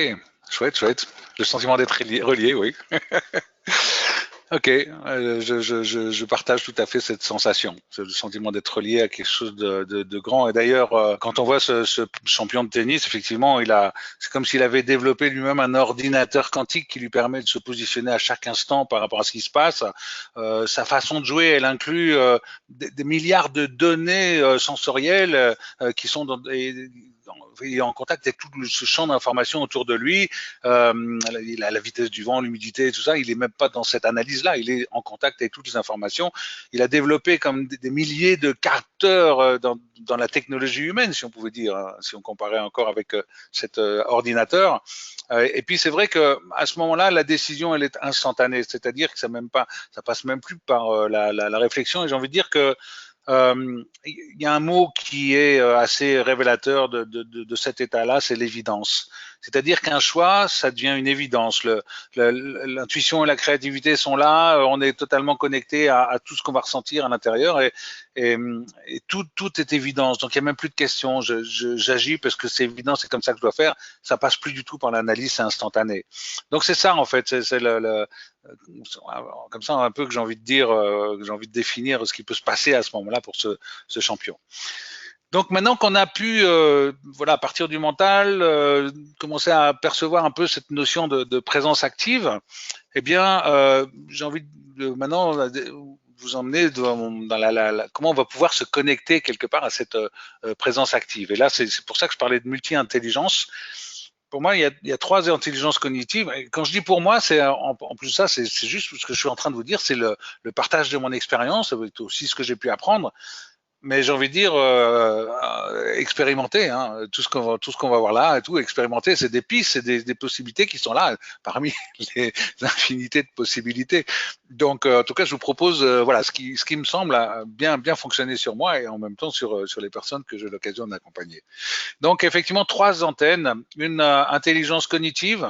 chouette. Le sentiment d'être relié, oui. Ok, je partage tout à fait cette sensation, le sentiment d'être lié à quelque chose de grand. Et d'ailleurs, quand on voit ce champion de tennis, effectivement, c'est comme s'il avait développé lui-même un ordinateur quantique qui lui permet de se positionner à chaque instant par rapport à ce qui se passe. Sa façon de jouer, elle inclut des milliards de données sensorielles qui sont il est en contact avec tout ce champ d'informations autour de lui. Il a la vitesse du vent, l'humidité, tout ça. Il est même pas dans cette analyse-là. Il est en contact avec toutes les informations. Il a développé comme des milliers de capteurs dans la technologie humaine, si on pouvait dire, hein, si on comparait encore avec cet ordinateur. Et puis c'est vrai que à ce moment-là, la décision elle est instantanée, c'est-à-dire que ça passe même plus par la réflexion. Et j'ai envie de dire que il y a un mot qui est assez révélateur de cet état-là, c'est l'évidence. C'est-à-dire qu'un choix, ça devient une évidence. L'intuition et la créativité sont là, on est totalement connecté à tout ce qu'on va ressentir à l'intérieur et tout est évidence. Donc il n'y a même plus de questions. J'agis parce que c'est évident, c'est comme ça que je dois faire. Ça passe plus du tout par l'analyse, c'est instantané. Donc c'est ça en fait, c'est comme ça un peu que j'ai envie de dire, que j'ai envie de définir ce qui peut se passer à ce moment-là pour ce champion. Donc maintenant qu'on a pu, à partir du mental, commencer à percevoir un peu cette notion de présence active, eh bien, j'ai envie de maintenant vous emmener dans comment on va pouvoir se connecter quelque part à cette présence active. Et là, c'est pour ça que je parlais de multi-intelligence. Pour moi, il y a trois intelligences cognitives. Et quand je dis pour moi, c'est en plus de ça, c'est juste ce que je suis en train de vous dire, c'est le partage de mon expérience, c'est aussi ce que j'ai pu apprendre. Mais j'ai envie de dire expérimenter, hein, tout ce qu'on va voir là, et tout expérimenter, c'est des pistes, c'est des possibilités qui sont là parmi les infinités de possibilités. Donc, en tout cas, je vous propose, ce qui me semble bien fonctionner sur moi et en même temps sur les personnes que j'ai l'occasion d'accompagner. Donc, effectivement, trois antennes, une intelligence cognitive.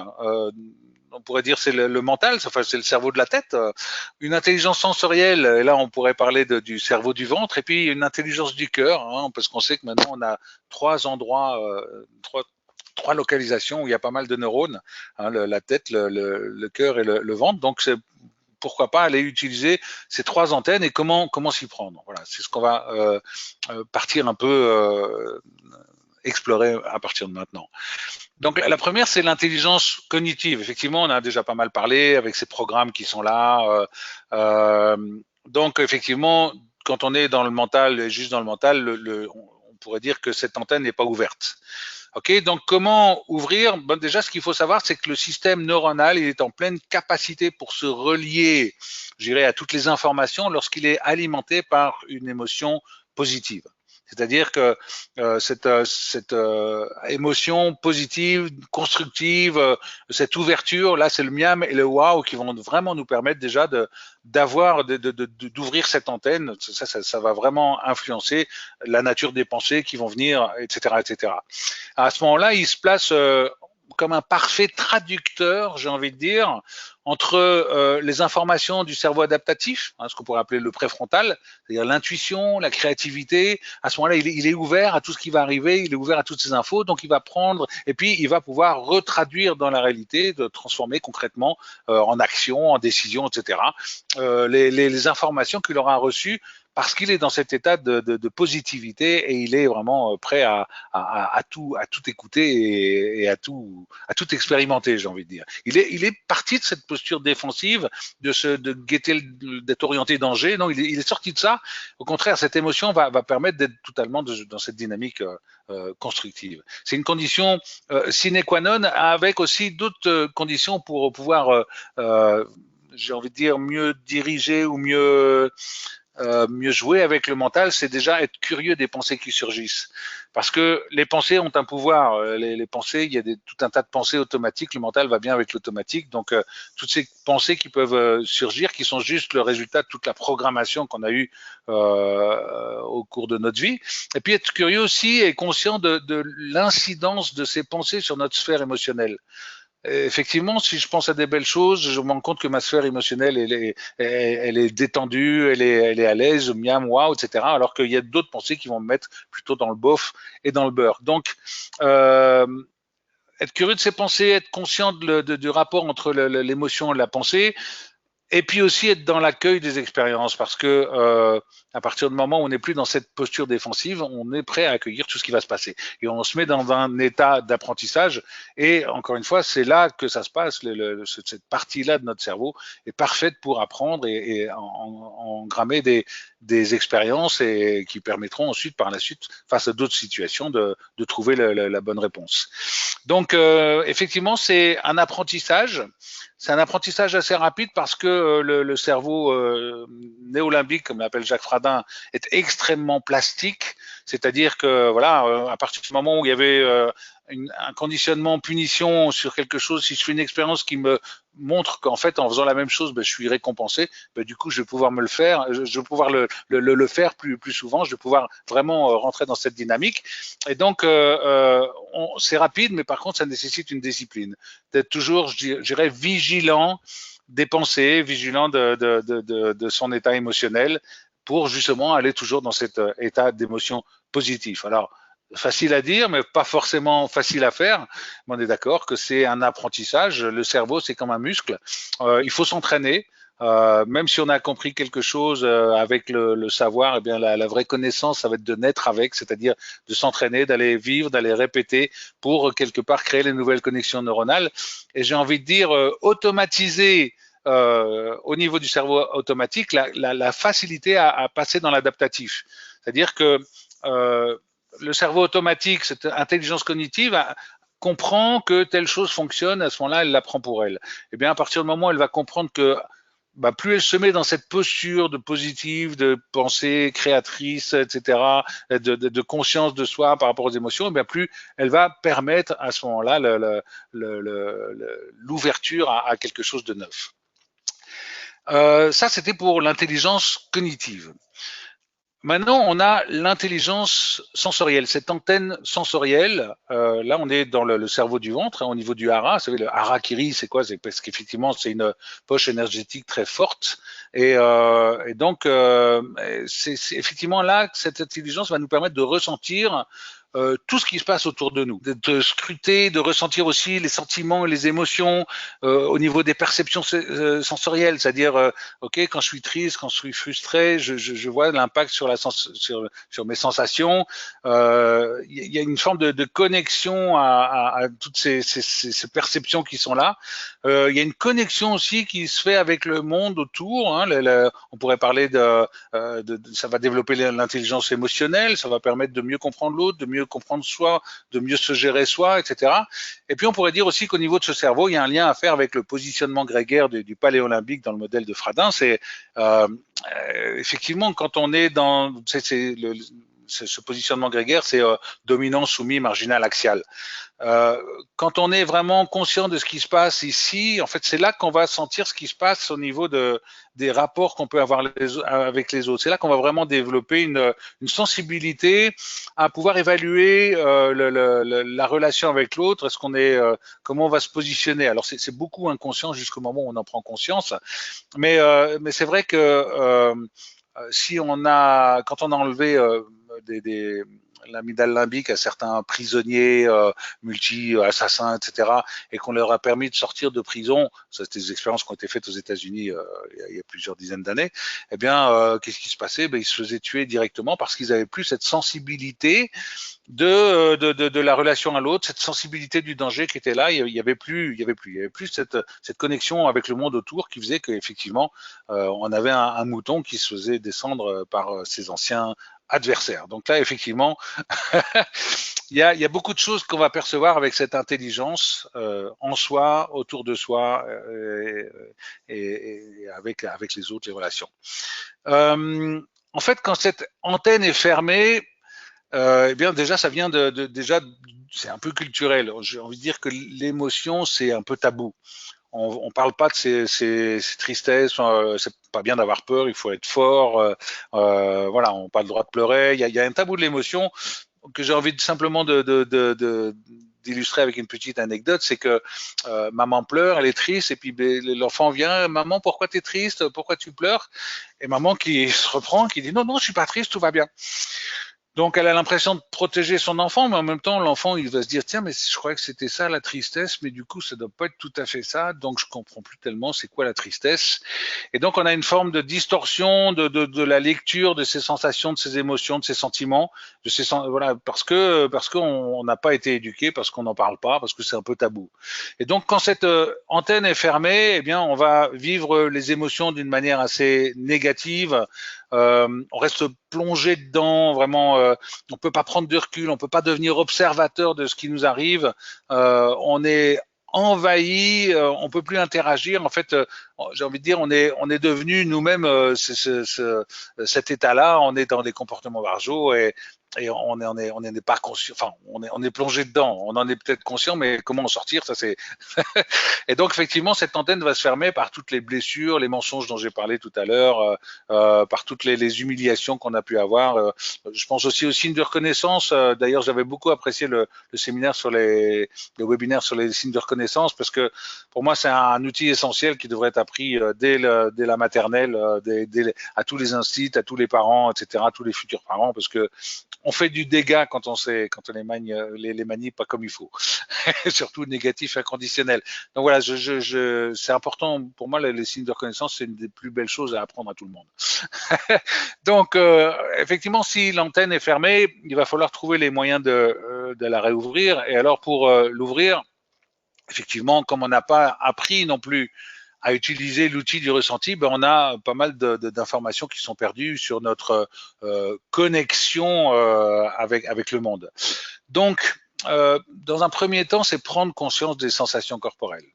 on pourrait dire c'est le mental, enfin c'est le cerveau de la tête, une intelligence sensorielle, et là on pourrait parler du cerveau du ventre, et puis une intelligence du cœur, hein, parce qu'on sait que maintenant on a trois endroits, trois localisations où il y a pas mal de neurones, hein, la tête, le cœur et le ventre, donc c'est pourquoi pas aller utiliser ces trois antennes et comment s'y prendre. Voilà, c'est ce qu'on va partir un peu explorer à partir de maintenant. Donc la première, c'est l'intelligence cognitive. Effectivement, on a déjà pas mal parlé avec ces programmes qui sont là. Donc effectivement, quand on est dans le mental, juste dans le mental, on pourrait dire que cette antenne n'est pas ouverte. Ok, donc comment ouvrir? Bon, déjà, ce qu'il faut savoir, c'est que le système neuronal, il est en pleine capacité pour se relier, je dirais, à toutes les informations lorsqu'il est alimenté par une émotion positive. C'est-à-dire que cette émotion positive, constructive, cette ouverture, là, c'est le miam et le wow qui vont vraiment nous permettre déjà d'ouvrir cette antenne. Ça va vraiment influencer la nature des pensées qui vont venir, etc., etc. À ce moment-là, il se place comme un parfait traducteur, j'ai envie de dire, entre les informations du cerveau adaptatif, hein, ce qu'on pourrait appeler le préfrontal, c'est-à-dire l'intuition, la créativité. À ce moment-là, il est ouvert à tout ce qui va arriver, il est ouvert à toutes ces infos, donc il va prendre et puis il va pouvoir retraduire dans la réalité, de transformer concrètement en action, en décision, etc. Les informations qu'il aura reçues parce qu'il est dans cet état de positivité et il est vraiment prêt à tout écouter et à tout expérimenter, j'ai envie de dire. Il est parti de cette posture défensive, de guetter, d'être orienté danger. Non, il est sorti de ça. Au contraire, cette émotion va permettre d'être totalement dans cette dynamique constructive. C'est une condition sine qua non, avec aussi d'autres conditions pour pouvoir, j'ai envie de dire, mieux diriger ou mieux jouer avec le mental, c'est déjà être curieux des pensées qui surgissent. Parce que les pensées ont un pouvoir. Les pensées, il y a tout un tas de pensées automatiques. Le mental va bien avec l'automatique. Donc, toutes ces pensées qui peuvent surgir, qui sont juste le résultat de toute la programmation qu'on a eue au cours de notre vie. Et puis, être curieux aussi et conscient de l'incidence de ces pensées sur notre sphère émotionnelle. Effectivement, si je pense à des belles choses, je me rends compte que ma sphère émotionnelle, elle est détendue, elle est à l'aise, miam, waouh, etc. Alors qu'il y a d'autres pensées qui vont me mettre plutôt dans le bof et dans le beurre. Donc, être curieux de ses pensées, être conscient du rapport entre l'émotion et la pensée, et puis aussi être dans l'accueil des expériences, parce que à partir du moment où on n'est plus dans cette posture défensive, on est prêt à accueillir tout ce qui va se passer. Et on se met dans un état d'apprentissage. Et encore une fois, c'est là que ça se passe. Cette partie-là de notre cerveau est parfaite pour apprendre et engrammer des expériences et qui permettront ensuite, par la suite, face à d'autres situations, de trouver la bonne réponse. Donc, effectivement, c'est un apprentissage. C'est un apprentissage assez rapide parce que le cerveau néolimbique, comme l'appelle Jacques Fradin, est extrêmement plastique. C'est-à-dire que voilà, à partir du moment où il y avait un conditionnement punition sur quelque chose, si je fais une expérience qui me montre qu'en fait en faisant la même chose, je suis récompensé, du coup je vais pouvoir me le faire, je vais pouvoir le faire plus souvent, je vais pouvoir vraiment rentrer dans cette dynamique. Et donc c'est rapide, mais par contre ça nécessite une discipline, d'être toujours, je dirais, vigilant des pensées, vigilant de son état émotionnel pour justement aller toujours dans cet état d'émotion positif. Alors, facile à dire, mais pas forcément facile à faire. Mais on est d'accord que c'est un apprentissage. Le cerveau, c'est comme un muscle. Il faut s'entraîner. Même si on a compris quelque chose avec le savoir, eh bien la vraie connaissance, ça va être de naître avec, c'est-à-dire de s'entraîner, d'aller vivre, d'aller répéter pour quelque part créer les nouvelles connexions neuronales. Et j'ai envie de dire automatiser au niveau du cerveau automatique la facilité à passer dans l'adaptatif. C'est-à-dire que le cerveau automatique, cette intelligence cognitive, comprend que telle chose fonctionne, à ce moment-là, elle l'apprend pour elle. Et bien, à partir du moment où elle va comprendre que plus elle se met dans cette posture de positive, de pensée créatrice, etc., de conscience de soi par rapport aux émotions, bien plus elle va permettre à ce moment-là l'ouverture à quelque chose de neuf. Ça, c'était pour l'intelligence cognitive. Maintenant, on a l'intelligence sensorielle, cette antenne sensorielle. Là, on est dans le cerveau du ventre, hein, au niveau du hara. Vous savez, le harakiri, c'est quoi? C'est parce qu'effectivement, c'est une poche énergétique très forte. Et donc, c'est effectivement là que cette intelligence va nous permettre de ressentir tout ce qui se passe autour de nous, de scruter, de ressentir aussi les sentiments et les émotions au niveau des perceptions sensorielles, c'est-à-dire ok, quand je suis triste, quand je suis frustré, je vois l'impact sur sur mes sensations. Y a une forme de connexion à toutes ces perceptions qui sont là. Il y a une connexion aussi qui se fait avec le monde autour. Hein, on pourrait parler ça va développer l'intelligence émotionnelle, ça va permettre de mieux comprendre l'autre, de mieux comprendre soi, de mieux se gérer soi, etc. Et puis on pourrait dire aussi qu'au niveau de ce cerveau, il y a un lien à faire avec le positionnement grégaire du paléolympique dans le modèle de Fradin. C'est effectivement quand on est dans ce positionnement grégaire, c'est dominant, soumis, marginal, axial. Quand on est vraiment conscient de ce qui se passe ici, en fait, c'est là qu'on va sentir ce qui se passe au niveau des rapports qu'on peut avoir avec les autres. C'est là qu'on va vraiment développer une sensibilité à pouvoir évaluer la relation avec l'autre. Est-ce qu'on est, comment on va se positionner. Alors, c'est beaucoup inconscient jusqu'au moment où on en prend conscience. Mais c'est vrai que si quand on a enlevé l'amygdale limbique à certains prisonniers multi-assassins, etc., et qu'on leur a permis de sortir de prison, ça c'était des expériences qui ont été faites aux États-Unis il y a plusieurs dizaines d'années, eh bien, qu'est-ce qui se passait? Ils se faisaient tuer directement parce qu'ils n'avaient plus cette sensibilité de la relation à l'autre, cette sensibilité du danger qui était là. Il y avait plus cette connexion avec le monde autour qui faisait qu'effectivement, on avait un mouton qui se faisait descendre par ses anciens adversaires. Donc là, effectivement, il y a beaucoup de choses qu'on va percevoir avec cette intelligence en soi, autour de soi et avec les autres, les relations. En fait, quand cette antenne est fermée, eh bien déjà ça vient déjà c'est un peu culturel. J'ai envie de dire que l'émotion c'est un peu tabou. On parle pas de ces tristesses. C'est pas bien d'avoir peur. Il faut être fort. Voilà, on n'a pas le droit de pleurer. Il y a un tabou de l'émotion que j'ai envie simplement d'illustrer avec une petite anecdote, c'est que maman pleure, elle est triste, et puis l'enfant vient, maman, pourquoi tu es triste, pourquoi tu pleures? Et maman qui se reprend, qui dit non, non, je suis pas triste, tout va bien. Donc, elle a l'impression de protéger son enfant, mais en même temps, l'enfant, il va se dire, tiens, mais je croyais que c'était ça la tristesse, mais du coup, ça doit pas être tout à fait ça, donc je comprends plus tellement c'est quoi la tristesse. Et donc, on a une forme de distorsion de la lecture de ces sensations, de ces émotions, de ces sentiments, voilà, parce qu'on n'a pas été éduqué, parce qu'on n'en parle pas, parce que c'est un peu tabou. Et donc, quand cette antenne est fermée, eh bien, on va vivre les émotions d'une manière assez négative. On reste plongé dedans, vraiment. On peut pas prendre de recul, on peut pas devenir observateur de ce qui nous arrive. On est envahi, on peut plus interagir. En fait, j'ai envie de dire, on est devenu nous-mêmes cet état-là. On est dans des comportements margeaux et on n'est pas conscient. Enfin, on est plongé dedans. On en est peut-être conscient, mais comment en sortir, ça c'est. Et donc effectivement, cette antenne va se fermer par toutes les blessures, les mensonges dont j'ai parlé tout à l'heure, par toutes les humiliations qu'on a pu avoir. Je pense aussi aux signes de reconnaissance. D'ailleurs, j'avais beaucoup apprécié le séminaire le webinaire sur les signes de reconnaissance, parce que pour moi, c'est un outil essentiel qui devrait être appris dès la maternelle, à tous les instituts, à tous les parents, etc., à tous les futurs parents, parce que on fait du dégât quand on les manie pas comme il faut, surtout négatif inconditionnel. Donc voilà, c'est important pour moi, les signes de reconnaissance, c'est une des plus belles choses à apprendre à tout le monde. Donc effectivement, si l'antenne est fermée, il va falloir trouver les moyens de la réouvrir. Et alors pour l'ouvrir, effectivement, comme on n'a pas appris non plus à utiliser l'outil du ressenti, on a pas mal d'informations qui sont perdues sur notre connexion avec le monde. Donc, dans un premier temps, c'est prendre conscience des sensations corporelles.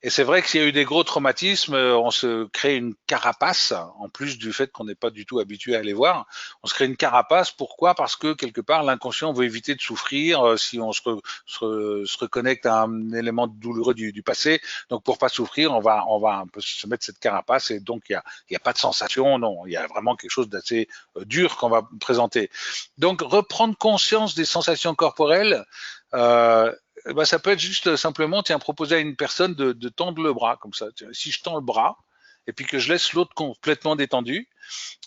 Et c'est vrai que s'il y a eu des gros traumatismes, on se crée une carapace, en plus du fait qu'on n'est pas du tout habitué à les voir. On se crée une carapace. Pourquoi? Parce que quelque part, l'inconscient veut éviter de souffrir si on se reconnecte à un élément douloureux du passé. Donc, pour pas souffrir, on va un peu se mettre cette carapace et donc il y a pas de sensation. Non, il y a vraiment quelque chose d'assez dur qu'on va présenter. Donc, reprendre conscience des sensations corporelles. Euh, bah, ça peut être juste simplement, tiens, proposer à une personne de tendre le bras, comme ça. Tiens, si je tends le bras, et puis que je laisse l'autre complètement détendu,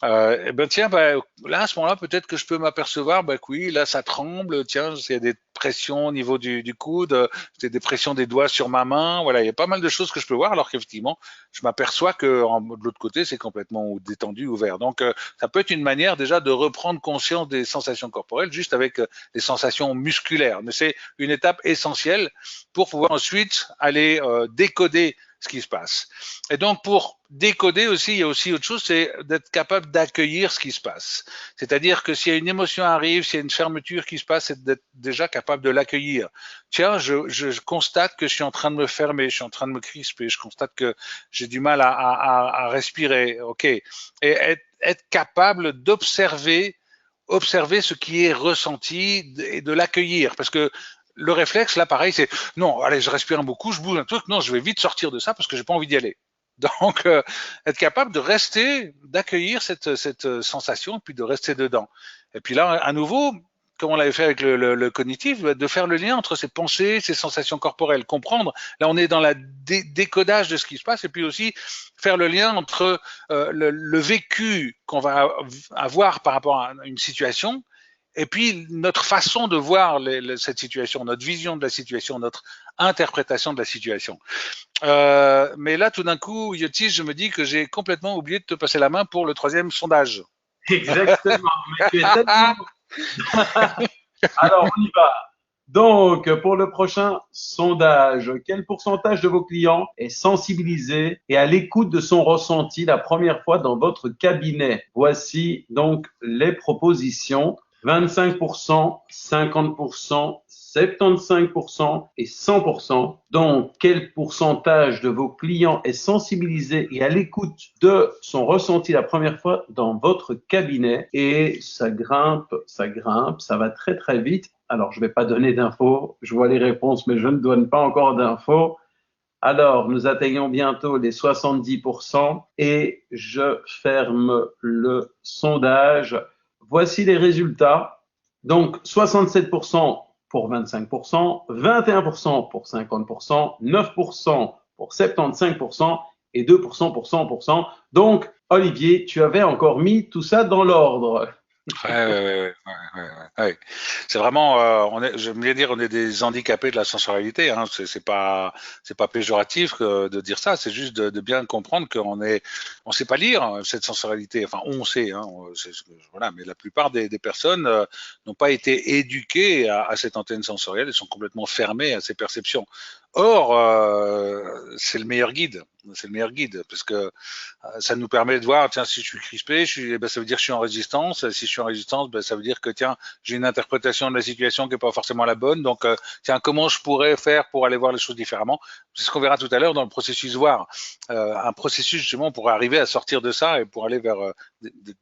et ben tiens, bah, là à ce moment-là, peut-être que je peux m'apercevoir, bah que oui, là ça tremble, tiens, il y a des pressions au niveau du coude, des pressions des doigts sur ma main, voilà, il y a pas mal de choses que je peux voir, alors qu'effectivement, je m'aperçois que de l'autre côté, c'est complètement détendu, ouvert. Donc, ça peut être une manière déjà de reprendre conscience des sensations corporelles, juste avec des sensations musculaires. Mais c'est une étape essentielle pour pouvoir ensuite aller décoder ce qui se passe. Et donc, pour décoder aussi, il y a aussi autre chose, c'est d'être capable d'accueillir ce qui se passe. C'est-à-dire que s'il y a une émotion arrive, s'il y a une fermeture qui se passe, c'est d'être déjà capable de l'accueillir. Tiens, je constate que je suis en train de me fermer, je suis en train de me crisper, je constate que j'ai du mal à respirer. OK. Et être capable d'observer observer ce qui est ressenti et de l'accueillir. Parce que le réflexe, là, pareil, c'est non, allez, je respire un beaucoup, je bouge un truc, non, je vais vite sortir de ça parce que j'ai pas envie d'y aller. Donc, être capable de rester, d'accueillir cette sensation, puis de rester dedans. Et puis là, à nouveau, comme on l'avait fait avec le cognitif, de faire le lien entre ces pensées, ces sensations corporelles, comprendre. Là, on est dans la décodage de ce qui se passe, et puis aussi faire le lien entre le vécu qu'on va avoir par rapport à une situation et puis notre façon de voir cette situation, notre vision de la situation, notre interprétation de la situation. Mais là, tout d'un coup, Yotis, je me dis que j'ai complètement oublié de te passer la main pour le troisième sondage. Exactement. Mais tu es tellement... Alors, on y va. Donc, pour le prochain sondage, quel pourcentage de vos clients est sensibilisé et à l'écoute de son ressenti la première fois dans votre cabinet? Voici donc les propositions. 25%, 50%, 75% et 100%. Donc, quel pourcentage de vos clients est sensibilisé et à l'écoute de son ressenti la première fois dans votre cabinet? Et ça grimpe, ça va très très vite. Alors, je ne vais pas donner d'infos, je vois les réponses, mais je ne donne pas encore d'infos. Alors, nous atteignons bientôt les 70% et je ferme le sondage. Voici les résultats. Donc, 67% pour 25%, 21% pour 50%, 9% pour 75% et 2% pour 100%. Donc, Olivier, tu avais encore mis tout ça dans l'ordre. Ouais. C'est vraiment, j'aime bien dire, on est des handicapés de la sensorialité. Hein. C'est pas péjoratif de dire ça. C'est juste de bien comprendre on sait pas lire cette sensorialité. Enfin, on sait, hein, voilà. Mais la plupart des personnes n'ont pas été éduquées à cette antenne sensorielle. Elles sont complètement fermées à ces perceptions. Or, c'est le meilleur guide. C'est le meilleur guide parce que ça nous permet de voir, tiens, si je suis crispé, ben, ça veut dire que je suis en résistance. Si je suis en résistance, ben, ça veut dire que, tiens, j'ai une interprétation de la situation qui n'est pas forcément la bonne. Donc, tiens, comment je pourrais faire pour aller voir les choses différemment? C'est ce qu'on verra tout à l'heure dans le processus voir. Un processus, justement, pour arriver à sortir de ça et pour aller vers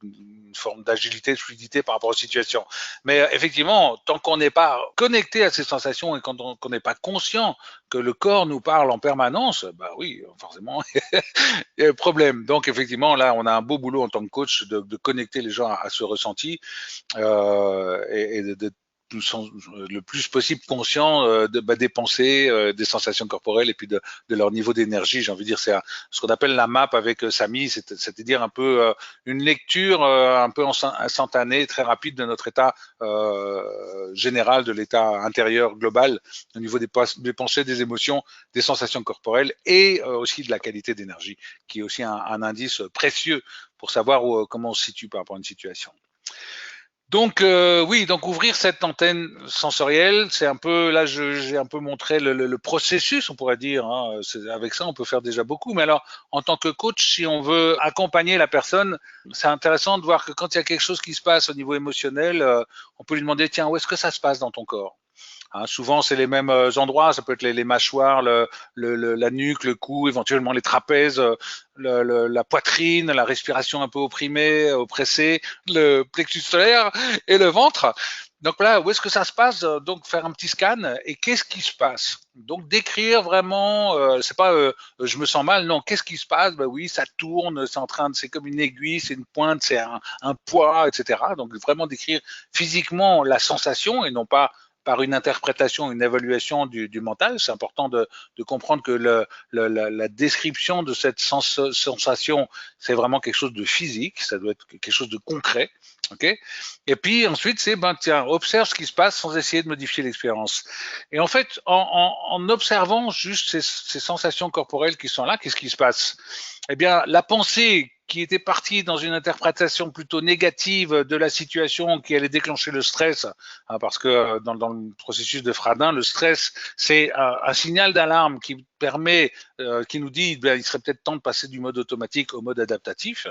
une forme d'agilité, de fluidité par rapport aux situations. Mais effectivement, tant qu'on n'est pas connecté à ces sensations et qu'on n'est pas conscient que le corps nous parle en permanence, bah oui, forcément, il y a un problème. Donc effectivement, là, on a un beau boulot en tant que coach de connecter les gens à ce ressenti et de nous sont le plus possible conscients des pensées, des sensations corporelles et puis de leur niveau d'énergie. J'ai envie de dire, c'est ce qu'on appelle la map avec Samy, c'est-à-dire un peu une lecture un peu instantanée, très rapide de notre état général, de l'état intérieur global, au niveau des pensées, des émotions, des sensations corporelles et aussi de la qualité d'énergie, qui est aussi un indice précieux pour savoir comment on se situe par rapport à une situation. Donc oui, donc ouvrir cette antenne sensorielle, c'est un peu, là j'ai un peu montré le processus, on pourrait dire. Hein, avec ça, on peut faire déjà beaucoup. Mais alors, en tant que coach, si on veut accompagner la personne, c'est intéressant de voir que quand il y a quelque chose qui se passe au niveau émotionnel, on peut lui demander, tiens, où est-ce que ça se passe dans ton corps? Hein, souvent, c'est les mêmes endroits. Ça peut être les mâchoires, la nuque, le cou, éventuellement les trapèzes, la poitrine, la respiration un peu opprimée, oppressée, le plexus solaire et le ventre. Donc là, où est-ce que ça se passe? Donc faire un petit scan et qu'est-ce qui se passe? Donc décrire vraiment, c'est pas je me sens mal, non. Qu'est-ce qui se passe? Ben oui, ça tourne, c'est comme une aiguille, c'est une pointe, c'est un poids, etc. Donc vraiment décrire physiquement la sensation et non pas par une interprétation, une évaluation du mental. C'est important de comprendre que la description de cette sensation, c'est vraiment quelque chose de physique, ça doit être quelque chose de concret. Okay. Et puis ensuite, c'est tiens, observe ce qui se passe sans essayer de modifier l'expérience. Et en fait, en observant juste ces sensations corporelles qui sont là, qu'est-ce qui se passe? Eh bien, la pensée qui était partie dans une interprétation plutôt négative de la situation qui allait déclencher le stress, hein, parce que dans le processus de Fradin, le stress, c'est un signal d'alarme qui permet, qui nous dit, il serait peut-être temps de passer du mode automatique au mode adaptatif.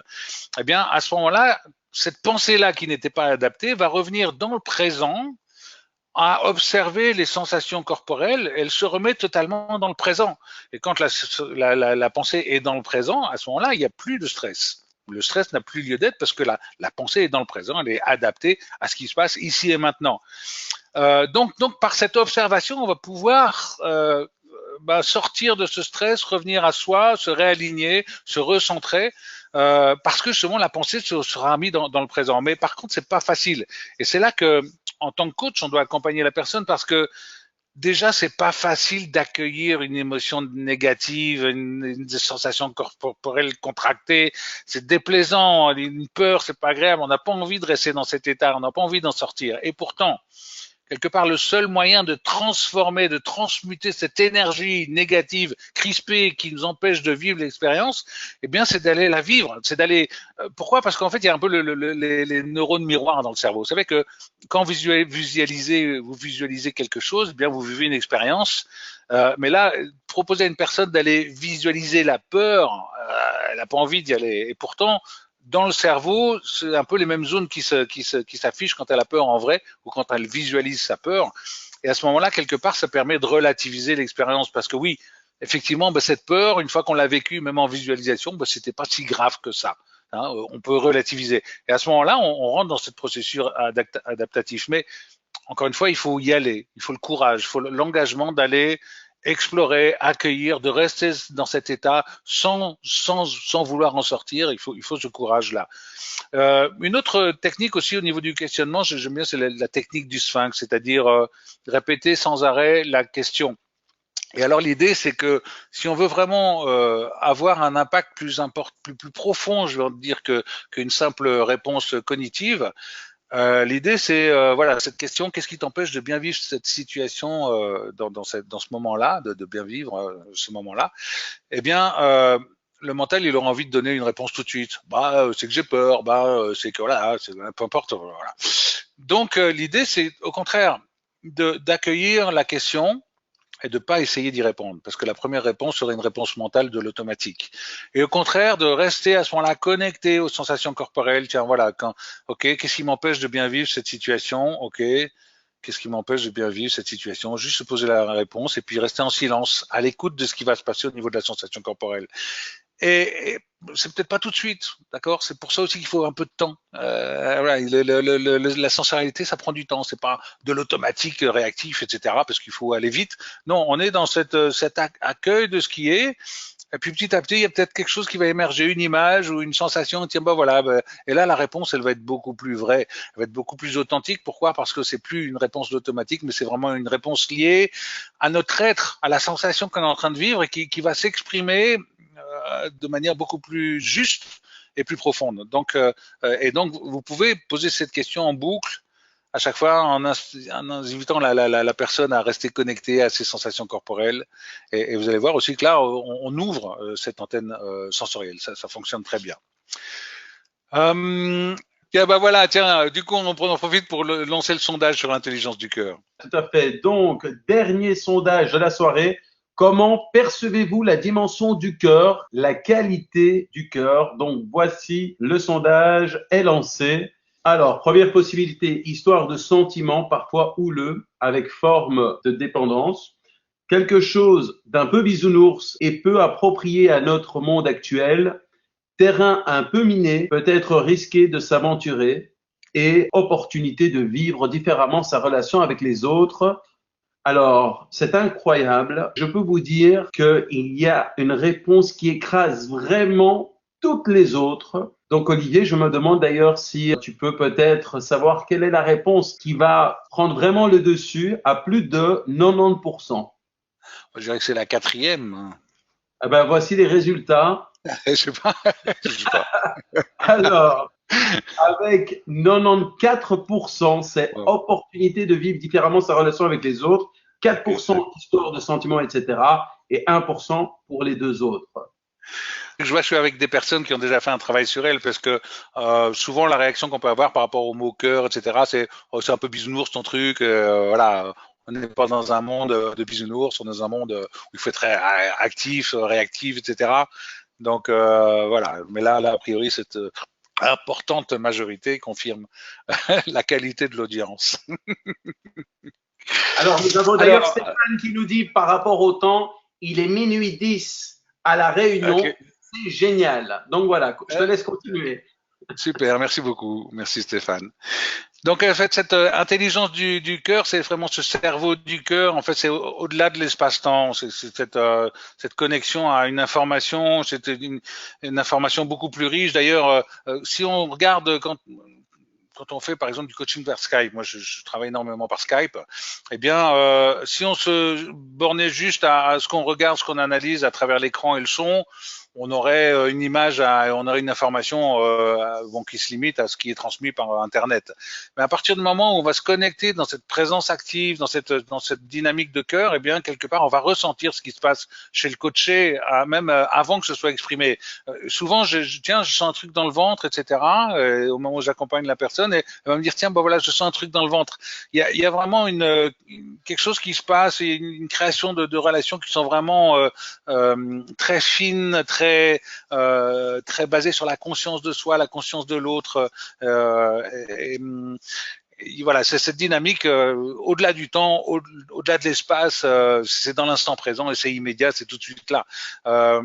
Eh bien, à ce moment-là, cette pensée-là qui n'était pas adaptée va revenir dans le présent à observer les sensations corporelles, elle se remet totalement dans le présent. Et quand la pensée est dans le présent, à ce moment-là, il n'y a plus de stress. Le stress n'a plus lieu d'être parce que la pensée est dans le présent, elle est adaptée à ce qui se passe ici et maintenant. Donc, par cette observation, on va pouvoir sortir de ce stress, revenir à soi, se réaligner, se recentrer, parce que justement la pensée sera mise dans le présent. Mais par contre, c'est pas facile. Et c'est là que, en tant que coach, on doit accompagner la personne parce que déjà, c'est pas facile d'accueillir une émotion négative, une sensation corporelle contractée. C'est déplaisant, une peur, c'est pas agréable. On n'a pas envie de rester dans cet état, on n'a pas envie d'en sortir. Et pourtant, quelque part, le seul moyen de transformer, de transmuter cette énergie négative, crispée, qui nous empêche de vivre l'expérience, eh bien, c'est d'aller la vivre. C'est d'aller. Pourquoi? Parce qu'en fait, il y a un peu les neurones miroirs dans le cerveau. Vous savez que quand vous visualisez quelque chose, eh bien, vous vivez une expérience. Mais là, proposer à une personne d'aller visualiser la peur, elle n'a pas envie d'y aller. Et pourtant, dans le cerveau, c'est un peu les mêmes zones qui s'affichent quand elle a peur en vrai ou quand elle visualise sa peur. Et à ce moment-là, quelque part, ça permet de relativiser l'expérience parce que oui, effectivement, cette peur, une fois qu'on l'a vécue, même en visualisation, c'était pas si grave que ça. Hein, on peut relativiser. Et à ce moment-là, on rentre dans ce processus adaptatif. Mais encore une fois, il faut y aller. Il faut le courage, il faut l'engagement d'aller explorer, accueillir, de rester dans cet état sans vouloir en sortir. Il faut ce courage-là. Une autre technique aussi au niveau du questionnement, j'aime bien, c'est la technique du sphinx, c'est-à-dire répéter sans arrêt la question. Et alors l'idée, c'est que si on veut vraiment avoir un impact plus profond, je veux dire qu'une simple réponse cognitive, l'idée, c'est voilà cette question, qu'est-ce qui t'empêche de bien vivre cette situation dans ce moment-là, de bien vivre ce moment-là? Eh bien, le mental, il aura envie de donner une réponse tout de suite. C'est que j'ai peur, c'est que voilà, peu importe. Voilà. Donc, l'idée, c'est au contraire d'accueillir la question et de pas essayer d'y répondre, parce que la première réponse serait une réponse mentale de l'automatique. Et au contraire, de rester à ce moment-là connecté aux sensations corporelles. Tiens, voilà, ok, qu'est-ce qui m'empêche de bien vivre cette situation? Ok, qu'est-ce qui m'empêche de bien vivre cette situation? Juste se poser la réponse et puis rester en silence, à l'écoute de ce qui va se passer au niveau de la sensation corporelle. Et c'est peut-être pas tout de suite, d'accord? C'est pour ça aussi qu'il faut un peu de temps. Voilà, la sensorialité, ça prend du temps. C'est pas de l'automatique réactif, etc. Parce qu'il faut aller vite. Non, on est dans cet accueil de ce qui est. Et puis petit à petit, il y a peut-être quelque chose qui va émerger, une image ou une sensation. Tiens, voilà. Et là, la réponse, elle va être beaucoup plus vraie, elle va être beaucoup plus authentique. Pourquoi? Parce que c'est plus une réponse automatique, mais c'est vraiment une réponse liée à notre être, à la sensation qu'on est en train de vivre et qui va s'exprimer de manière beaucoup plus juste et plus profonde. Donc, vous pouvez poser cette question en boucle à chaque fois en invitant la personne à rester connectée à ses sensations corporelles. Et vous allez voir aussi que là, on ouvre cette antenne sensorielle. Ça fonctionne très bien. Tiens, voilà, du coup, on en profite pour lancer le sondage sur l'intelligence du cœur. Tout à fait. Donc, dernier sondage de la soirée. Comment percevez-vous la dimension du cœur, la qualité du cœur? Donc, voici le sondage est lancé. Alors, première possibilité, histoire de sentiments parfois houleux avec forme de dépendance. Quelque chose d'un peu bisounours et peu approprié à notre monde actuel, terrain un peu miné, peut-être risqué de s'aventurer et opportunité de vivre différemment sa relation avec les autres. Alors, c'est incroyable. Je peux vous dire qu'il y a une réponse qui écrase vraiment toutes les autres. Donc, Olivier, je me demande d'ailleurs si tu peux peut-être savoir quelle est la réponse qui va prendre vraiment le dessus à plus de 90%. Je dirais que c'est la quatrième. Eh ben, voici les résultats. Je sais pas. Je sais pas. Alors, avec 94%, c'est Bon. opportunité de vivre différemment sa relation avec les autres, Ok. 4% histoire de sentiments, etc. et 1% pour les deux autres. Je vois, je suis avec des personnes qui ont déjà fait un travail sur elles parce que souvent la réaction qu'on peut avoir par rapport au mot cœur, etc., c'est oh, c'est un peu bisounours ton truc, voilà. On n'est pas dans un monde de bisounours, on est dans un monde où il faut être actif, réactif, etc. Donc voilà. Mais là, a priori, cette importante majorité confirme la qualité de l'audience. Alors, nous avons d'ailleurs Alors, Stéphane qui nous dit par rapport au temps, il est minuit 10 à La ok. Réunion. C'est génial. Donc voilà, je te laisse continuer. Super, merci beaucoup. Merci Stéphane. Donc en fait, cette intelligence du cœur, c'est vraiment ce cerveau du cœur. En fait, c'est au-delà de l'espace-temps. C'est cette, cette connexion à une information. C'est une information beaucoup plus riche. D'ailleurs, si on regarde quand on fait par exemple du coaching par Skype, moi je travaille énormément par Skype, eh bien si on se bornait juste à ce qu'on regarde, ce qu'on analyse à travers l'écran et le son, on aurait une image, on aurait une information bon, qui se limite à ce qui est transmis par Internet. Mais à partir du moment où on va se connecter dans cette présence active, dans cette dynamique de cœur, eh bien quelque part on va ressentir ce qui se passe chez le coaché, même avant que ce soit exprimé. Souvent, tiens, je sens un truc dans le ventre, etc. Au moment où j'accompagne la personne, et elle va me dire, tiens, bon voilà, je sens un truc dans le ventre. Il y a vraiment quelque chose qui se passe, et une création de relations qui sont vraiment très fines, très basées sur la conscience de soi, la conscience de l'autre. Et, et voilà, c'est cette dynamique au-delà du temps, au-delà de l'espace, c'est dans l'instant présent et c'est immédiat, c'est tout de suite là.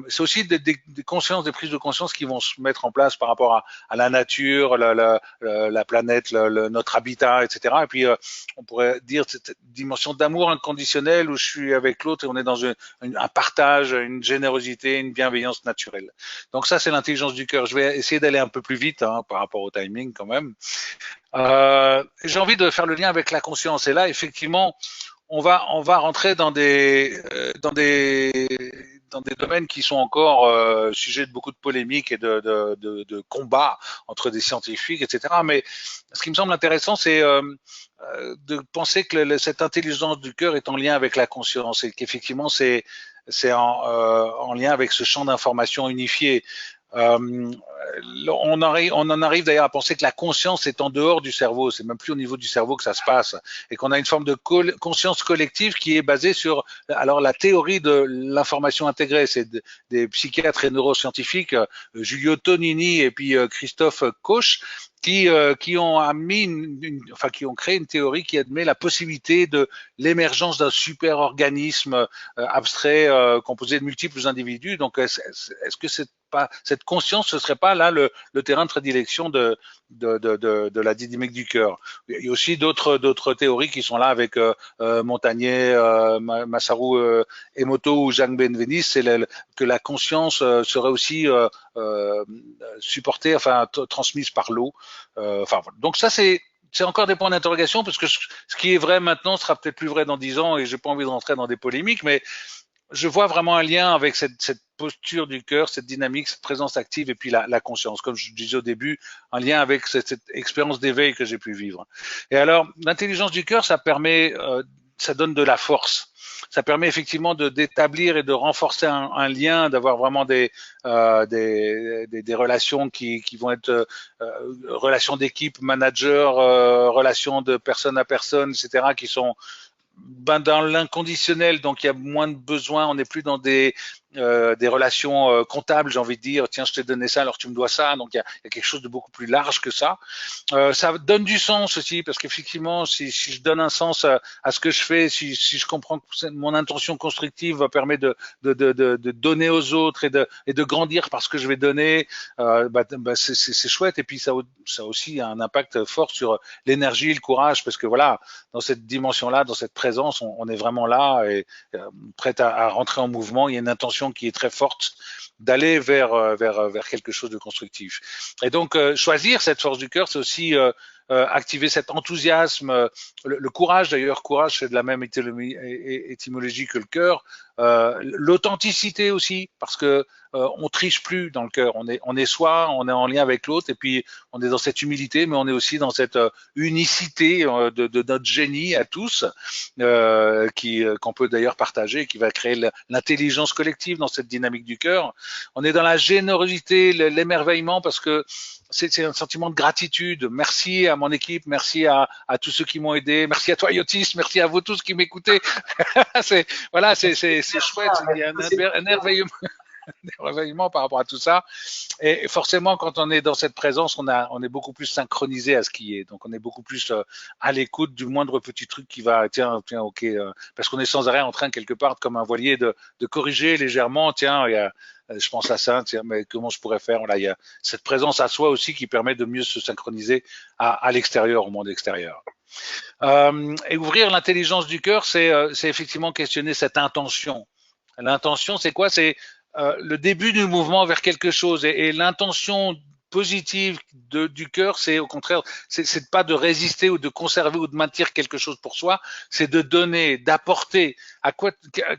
C'est aussi des consciences, des prises de conscience qui vont se mettre en place par rapport à la nature, la planète, notre habitat, etc. Et puis on pourrait dire cette dimension d'amour inconditionnel où je suis avec l'autre et on est dans un partage, une générosité, une bienveillance naturelle. Donc ça, c'est l'intelligence du cœur. Je vais essayer d'aller un peu plus vite par rapport au timing quand même. J'ai envie de faire le lien avec la conscience. Et là, effectivement, on va rentrer dans des domaines qui sont encore sujets de beaucoup de polémiques et de combats entre des scientifiques, etc. Mais ce qui me semble intéressant, c'est de penser que cette intelligence du cœur est en lien avec la conscience et qu'effectivement, c'est en lien avec ce champ d'information unifié. Euh, on en arrive d'ailleurs à penser que la conscience est en dehors du cerveau, c'est même plus au niveau du cerveau que ça se passe, et qu'on a une forme de conscience collective qui est basée sur alors la théorie de l'information intégrée. C'est des psychiatres et neuroscientifiques, Giulio Tonini et puis Christophe Koch, qui ont enfin qui ont créé une théorie qui admet la possibilité de l'émergence d'un super organisme abstrait composé de multiples individus. Donc est-ce que cette conscience, ce serait pas là le terrain de prédilection de la dynamique du cœur? Il y a aussi d'autres théories qui sont là avec Montagnier, Masaru Emoto ou Jacques Benveniste, que la conscience serait aussi supportée, enfin transmise par l'eau. Enfin, voilà. Donc ça c'est encore des points d'interrogation parce que ce qui est vrai maintenant sera peut-être plus vrai dans 10 ans et j'ai pas envie de rentrer dans des polémiques, mais je vois vraiment un lien avec cette posture du cœur, cette dynamique, cette présence active et puis la conscience. Comme je disais au début, un lien avec cette expérience d'éveil que j'ai pu vivre. Et alors, l'intelligence du cœur, ça donne de la force. Ça permet effectivement d'établir et de renforcer un lien, d'avoir vraiment des relations qui vont être relations d'équipe, manager, relations de personne à personne, etc., qui sont dans l'inconditionnel, donc il y a moins de besoins, on n'est plus dans des relations comptables, j'ai envie de dire, tiens, je t'ai donné ça, alors tu me dois ça. Donc il y a quelque chose de beaucoup plus large que ça. Ça donne du sens aussi, parce qu'effectivement, si je donne un sens à ce que je fais, si je comprends que mon intention constructive va permettre de donner aux autres et de grandir parce que je vais donner, c'est chouette. Et puis ça a aussi un impact fort sur l'énergie, le courage, parce que voilà, dans cette dimension-là, dans cette présence, on est vraiment là et prêt à rentrer en mouvement. Il y a une intention qui est très forte d'aller vers quelque chose de constructif. Et donc, choisir cette force du cœur, c'est aussi activer cet enthousiasme, le courage d'ailleurs. Courage, c'est de la même étymologie que le cœur. L'authenticité aussi, parce que on triche plus dans le cœur. On est soi, on est en lien avec l'autre, et puis on est dans cette humilité, mais on est aussi dans cette unicité de notre génie à tous, qu'on peut d'ailleurs partager, qui va créer l'intelligence collective dans cette dynamique du cœur. On est dans la générosité, l'émerveillement, parce que c'est un sentiment de gratitude. Merci à mon équipe, merci à tous ceux qui m'ont aidé, merci à toi Yotis, merci à vous tous qui m'écoutez. c'est chouette, il y a un émerveillement par rapport à tout ça. Et forcément, quand on est dans cette présence, on est beaucoup plus synchronisé à ce qui est. Donc, on est beaucoup plus à l'écoute du moindre petit truc qui va, tiens, ok, parce qu'on est sans arrêt en train quelque part, comme un voilier, de corriger légèrement. Tiens, je pense à ça. Tiens, mais comment je pourrais faire? Voilà, il y a cette présence à soi aussi qui permet de mieux se synchroniser à l'extérieur, au monde extérieur. Et ouvrir l'intelligence du cœur, c'est effectivement questionner cette intention. L'intention, c'est quoi? C'est le début du mouvement vers quelque chose. Et l'intention positive du cœur, c'est au contraire, c'est pas de résister ou de conserver ou de maintenir quelque chose pour soi, c'est de donner, d'apporter.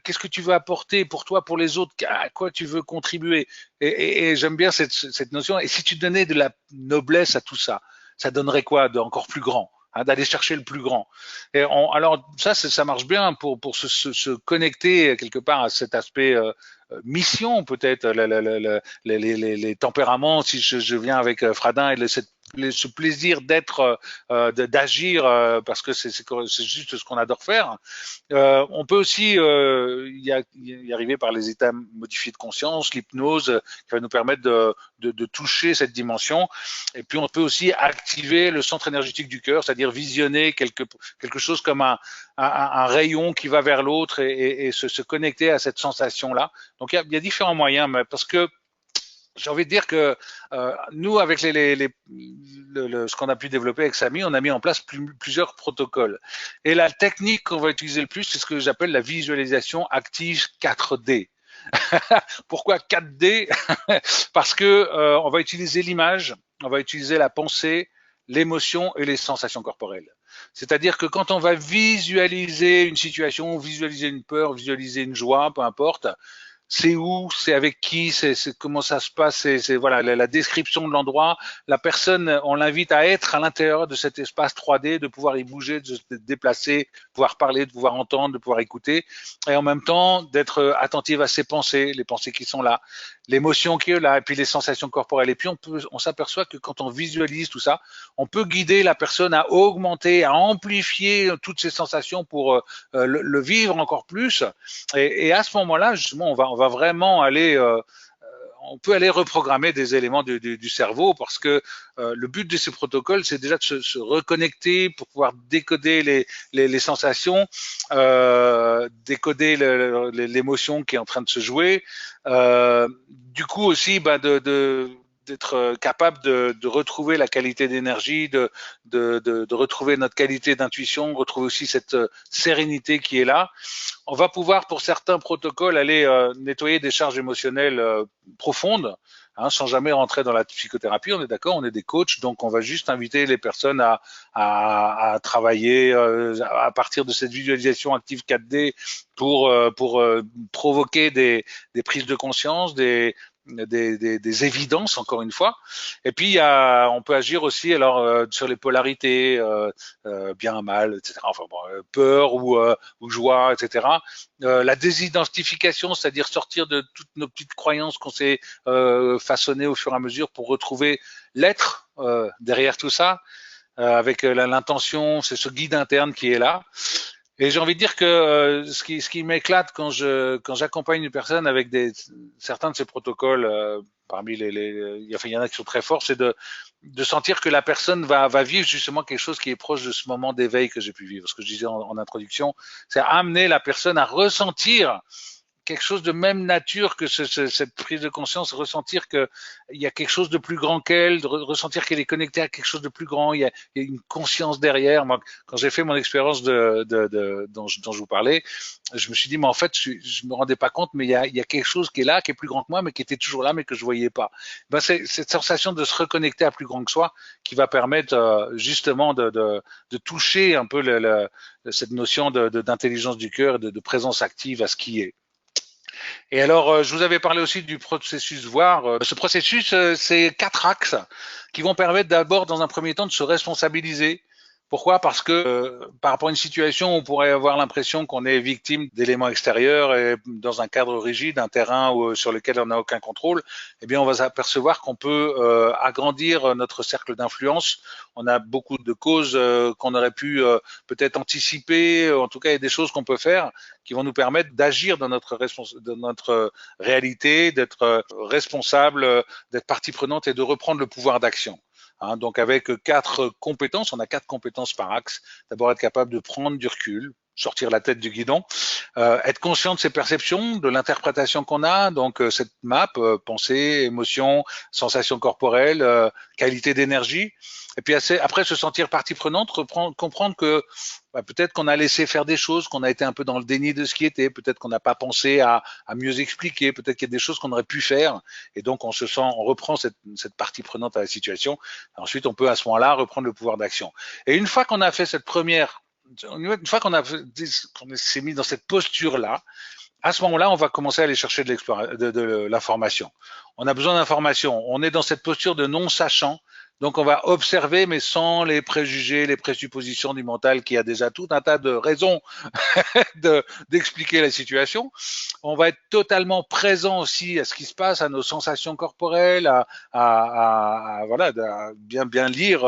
Qu'est-ce que tu veux apporter pour toi, pour les autres? À quoi tu veux contribuer? Et j'aime bien cette notion. Et si tu donnais de la noblesse à tout ça, ça donnerait quoi d'encore plus grand? D'aller chercher le plus grand. Et alors ça marche bien pour se connecter quelque part à cet aspect mission, peut-être les tempéraments. Si je viens avec Fradin et ce plaisir d'être, d'agir, parce que c'est juste ce qu'on adore faire. On peut aussi y arriver par les états modifiés de conscience, l'hypnose, qui va nous permettre de toucher cette dimension. Et puis on peut aussi activer le centre énergétique du cœur, c'est-à-dire visionner quelque chose comme un rayon qui va vers l'autre et se connecter à cette sensation-là. Donc il y a différents moyens, mais parce que j'ai envie de dire que nous, avec ce qu'on a pu développer avec Samy, on a mis en place plusieurs protocoles. Et la technique qu'on va utiliser le plus, c'est ce que j'appelle la visualisation active 4D. Pourquoi 4D? Parce que on va utiliser l'image, on va utiliser la pensée, l'émotion et les sensations corporelles. C'est-à-dire que quand on va visualiser une situation, visualiser une peur, visualiser une joie, peu importe, c'est où, c'est avec qui, c'est comment ça se passe, c'est voilà la description de l'endroit. La personne, on l'invite à être à l'intérieur de cet espace 3D, de pouvoir y bouger, de se déplacer, de pouvoir parler, de pouvoir entendre, de pouvoir écouter, et en même temps d'être attentive à ses pensées, les pensées qui sont là, l'émotion qui est là, et puis les sensations corporelles. Et puis on s'aperçoit que quand on visualise tout ça, on peut guider la personne à augmenter, à amplifier toutes ces sensations pour le vivre encore plus. Et à ce moment-là, justement, on va vraiment aller, on peut aller reprogrammer des éléments du cerveau, parce que le but de ces protocoles, c'est déjà de se reconnecter pour pouvoir décoder les sensations, décoder l'émotion qui est en train de se jouer. Du coup aussi, d'être capable de retrouver la qualité d'énergie, de retrouver notre qualité d'intuition, retrouver aussi cette sérénité qui est là. On va pouvoir, pour certains protocoles, aller nettoyer des charges émotionnelles profondes, sans jamais rentrer dans la psychothérapie. On est d'accord, on est des coachs, donc on va juste inviter les personnes à travailler à partir de cette visualisation active 4D pour provoquer des prises de conscience, des évidences, encore une fois. Et puis on peut agir aussi alors sur les polarités, bien, mal, etc. Enfin bon, peur ou joie, etc. La désidentification, c'est-à-dire sortir de toutes nos petites croyances qu'on s'est façonnées au fur et à mesure pour retrouver l'être derrière tout ça, avec l'intention, c'est ce guide interne qui est là. Et j'ai envie de dire que ce qui m'éclate quand j'accompagne une personne avec certains de ces protocoles, parmi il y en a qui sont très forts, c'est de sentir que la personne va vivre justement quelque chose qui est proche de ce moment d'éveil que j'ai pu vivre. Ce que je disais en introduction, c'est amener la personne à ressentir quelque chose de même nature que cette prise de conscience, ressentir qu'il y a quelque chose de plus grand qu'elle, ressentir qu'elle est connectée à quelque chose de plus grand, il y a une conscience derrière. Moi, quand j'ai fait mon expérience dont je vous parlais, je me suis dit, mais en fait, je me rendais pas compte, mais il y a quelque chose qui est là, qui est plus grand que moi, mais qui était toujours là, mais que je voyais pas. Ben, c'est cette sensation de se reconnecter à plus grand que soi qui va permettre justement de toucher un peu cette notion d'intelligence du cœur, de présence active à ce qui est. Et alors, je vous avais parlé aussi du processus VOIR. Ce processus, c'est 4 axes qui vont permettre d'abord, dans un premier temps, de se responsabiliser. Pourquoi? Parce que par rapport à une situation, on pourrait avoir l'impression qu'on est victime d'éléments extérieurs et dans un cadre rigide, un terrain sur lequel on n'a aucun contrôle. Eh bien, on va s'apercevoir qu'on peut agrandir notre cercle d'influence. On a beaucoup de causes qu'on aurait pu peut-être anticiper. En tout cas, il y a des choses qu'on peut faire qui vont nous permettre d'agir dans notre réalité, d'être responsable, d'être partie prenante et de reprendre le pouvoir d'action. Hein, donc avec 4 compétences, on a 4 compétences par axe. D'abord être capable de prendre du recul, sortir la tête du guidon, être conscient de ses perceptions, de l'interprétation qu'on a, donc cette map, pensée, émotion, sensations corporelles, qualité d'énergie, et puis après se sentir partie prenante, comprendre que peut-être qu'on a laissé faire des choses, qu'on a été un peu dans le déni de ce qui était, peut-être qu'on n'a pas pensé à mieux expliquer, peut-être qu'il y a des choses qu'on aurait pu faire, et donc on reprend cette partie prenante à la situation. Ensuite, on peut à ce moment-là reprendre le pouvoir d'action. Et une fois qu'on a fait une fois qu'on s'est mis dans cette posture-là, à ce moment-là, on va commencer à aller chercher de l'information. On a besoin d'information. On est dans cette posture de non-sachant. Donc, on va observer, mais sans les préjugés, les présuppositions du mental qui a déjà tout un tas de raisons d'expliquer la situation. On va être totalement présent aussi à ce qui se passe, à nos sensations corporelles, voilà, à bien lire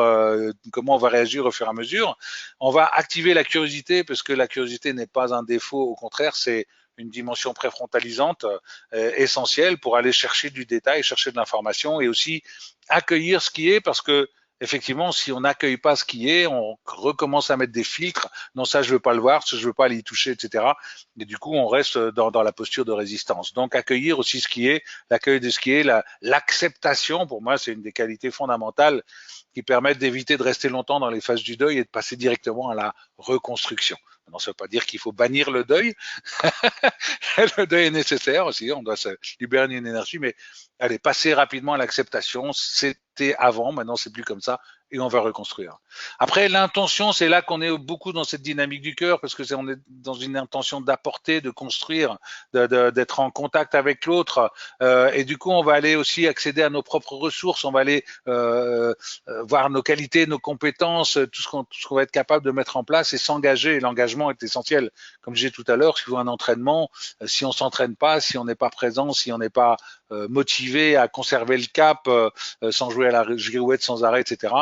comment on va réagir au fur et à mesure. On va activer la curiosité parce que la curiosité n'est pas un défaut, au contraire, c'est une dimension préfrontalisante essentielle pour aller chercher du détail, chercher de l'information et aussi accueillir ce qui est parce que effectivement, si on n'accueille pas ce qui est, on recommence à mettre des filtres. Non, ça, je veux pas le voir, ça, je veux pas aller y toucher, etc. Et du coup, on reste dans la posture de résistance. Donc, accueillir aussi ce qui est, l'accueil de ce qui est, l'acceptation, pour moi, c'est une des qualités fondamentales qui permettent d'éviter de rester longtemps dans les phases du deuil et de passer directement à la reconstruction. Non, ça ne veut pas dire qu'il faut bannir le deuil. Le deuil est nécessaire aussi, on doit se libérer d'une énergie, mais allez, passer rapidement à l'acceptation, c'était avant, maintenant c'est plus comme ça, et on va reconstruire. Après, l'intention, c'est là qu'on est beaucoup dans cette dynamique du cœur, parce que on est dans une intention d'apporter, de construire, d'être en contact avec l'autre, et du coup, on va aller aussi accéder à nos propres ressources, on va aller voir nos qualités, nos compétences, tout ce qu'on va être capable de mettre en place et s'engager. Et l'engagement est essentiel. Comme je disais tout à l'heure, si vous un entraînement, si on s'entraîne pas, si on n'est pas présent, si on n'est pas motivé à conserver le cap sans jouer à la girouette sans arrêt, etc.,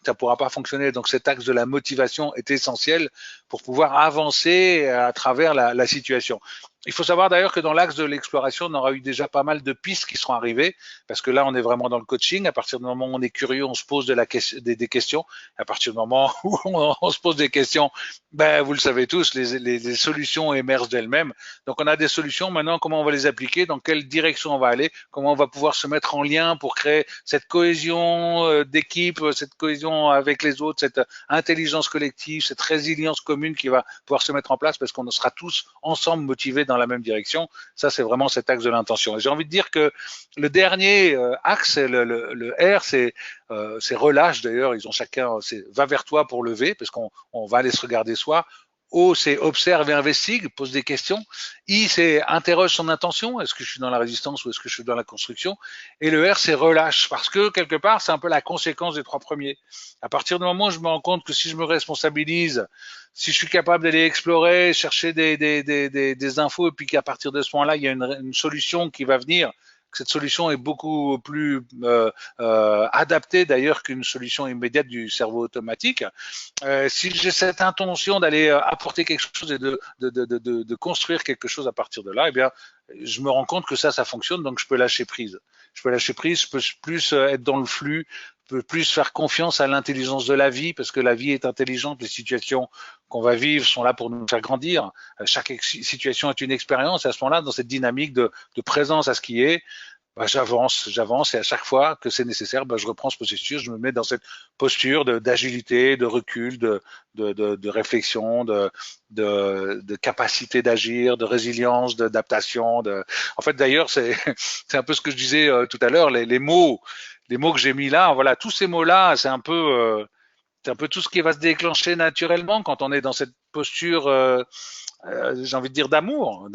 ça ne pourra pas fonctionner. Donc cet axe de la motivation est essentiel pour pouvoir avancer à travers la situation. Il faut savoir d'ailleurs que dans l'axe de l'exploration, on aura eu déjà pas mal de pistes qui seront arrivées, parce que là, on est vraiment dans le coaching. À partir du moment où on est curieux, on se pose des questions. À partir du moment où on se pose des questions, ben, vous le savez tous, les solutions émergent d'elles-mêmes. Donc, on a des solutions. Maintenant, comment on va les appliquer? Dans quelle direction on va aller? Comment on va pouvoir se mettre en lien pour créer cette cohésion d'équipe, cette cohésion avec les autres, cette intelligence collective, cette résilience commune qui va pouvoir se mettre en place parce qu'on sera tous ensemble motivés dans la même direction. Ça, c'est vraiment cet axe de l'intention. Et j'ai envie de dire que le dernier axe, le R, c'est relâche d'ailleurs. Ils ont chacun, c'est va vers toi pour lever, parce qu'on va aller se regarder soi. O, c'est observe et investigue, pose des questions. I, c'est interroge son intention. Est-ce que je suis dans la résistance ou est-ce que je suis dans la construction? Et le R, c'est relâche, parce que quelque part, c'est un peu la conséquence des 3 premiers. À partir du moment où je me rends compte que si je me responsabilise, si je suis capable d'aller explorer, chercher des infos, et puis qu'à partir de ce moment-là, il y a une solution qui va venir, que cette solution est beaucoup plus adaptée d'ailleurs qu'une solution immédiate du cerveau automatique. Si j'ai cette intention d'aller apporter quelque chose et de construire quelque chose à partir de là, eh bien, je me rends compte que ça fonctionne, donc je peux lâcher prise. Je peux lâcher prise, je peux plus être dans le flux, je peux plus faire confiance à l'intelligence de la vie, parce que la vie est intelligente, les situations qu'on va vivre sont là pour nous faire grandir. Chaque situation est une expérience, et à ce moment-là, dans cette dynamique de présence à ce qui est, bah, j'avance, et à chaque fois que c'est nécessaire, bah, je reprends ce processus, je me mets dans cette posture d'agilité, de recul, de réflexion, de capacité d'agir, de résilience, d'adaptation. En fait, d'ailleurs, c'est c'est un peu ce que je disais tout à l'heure, les mots que j'ai mis là, voilà, tous ces mots-là, c'est un peu tout ce qui va se déclencher naturellement quand on est dans cette posture j'ai envie de dire d'amour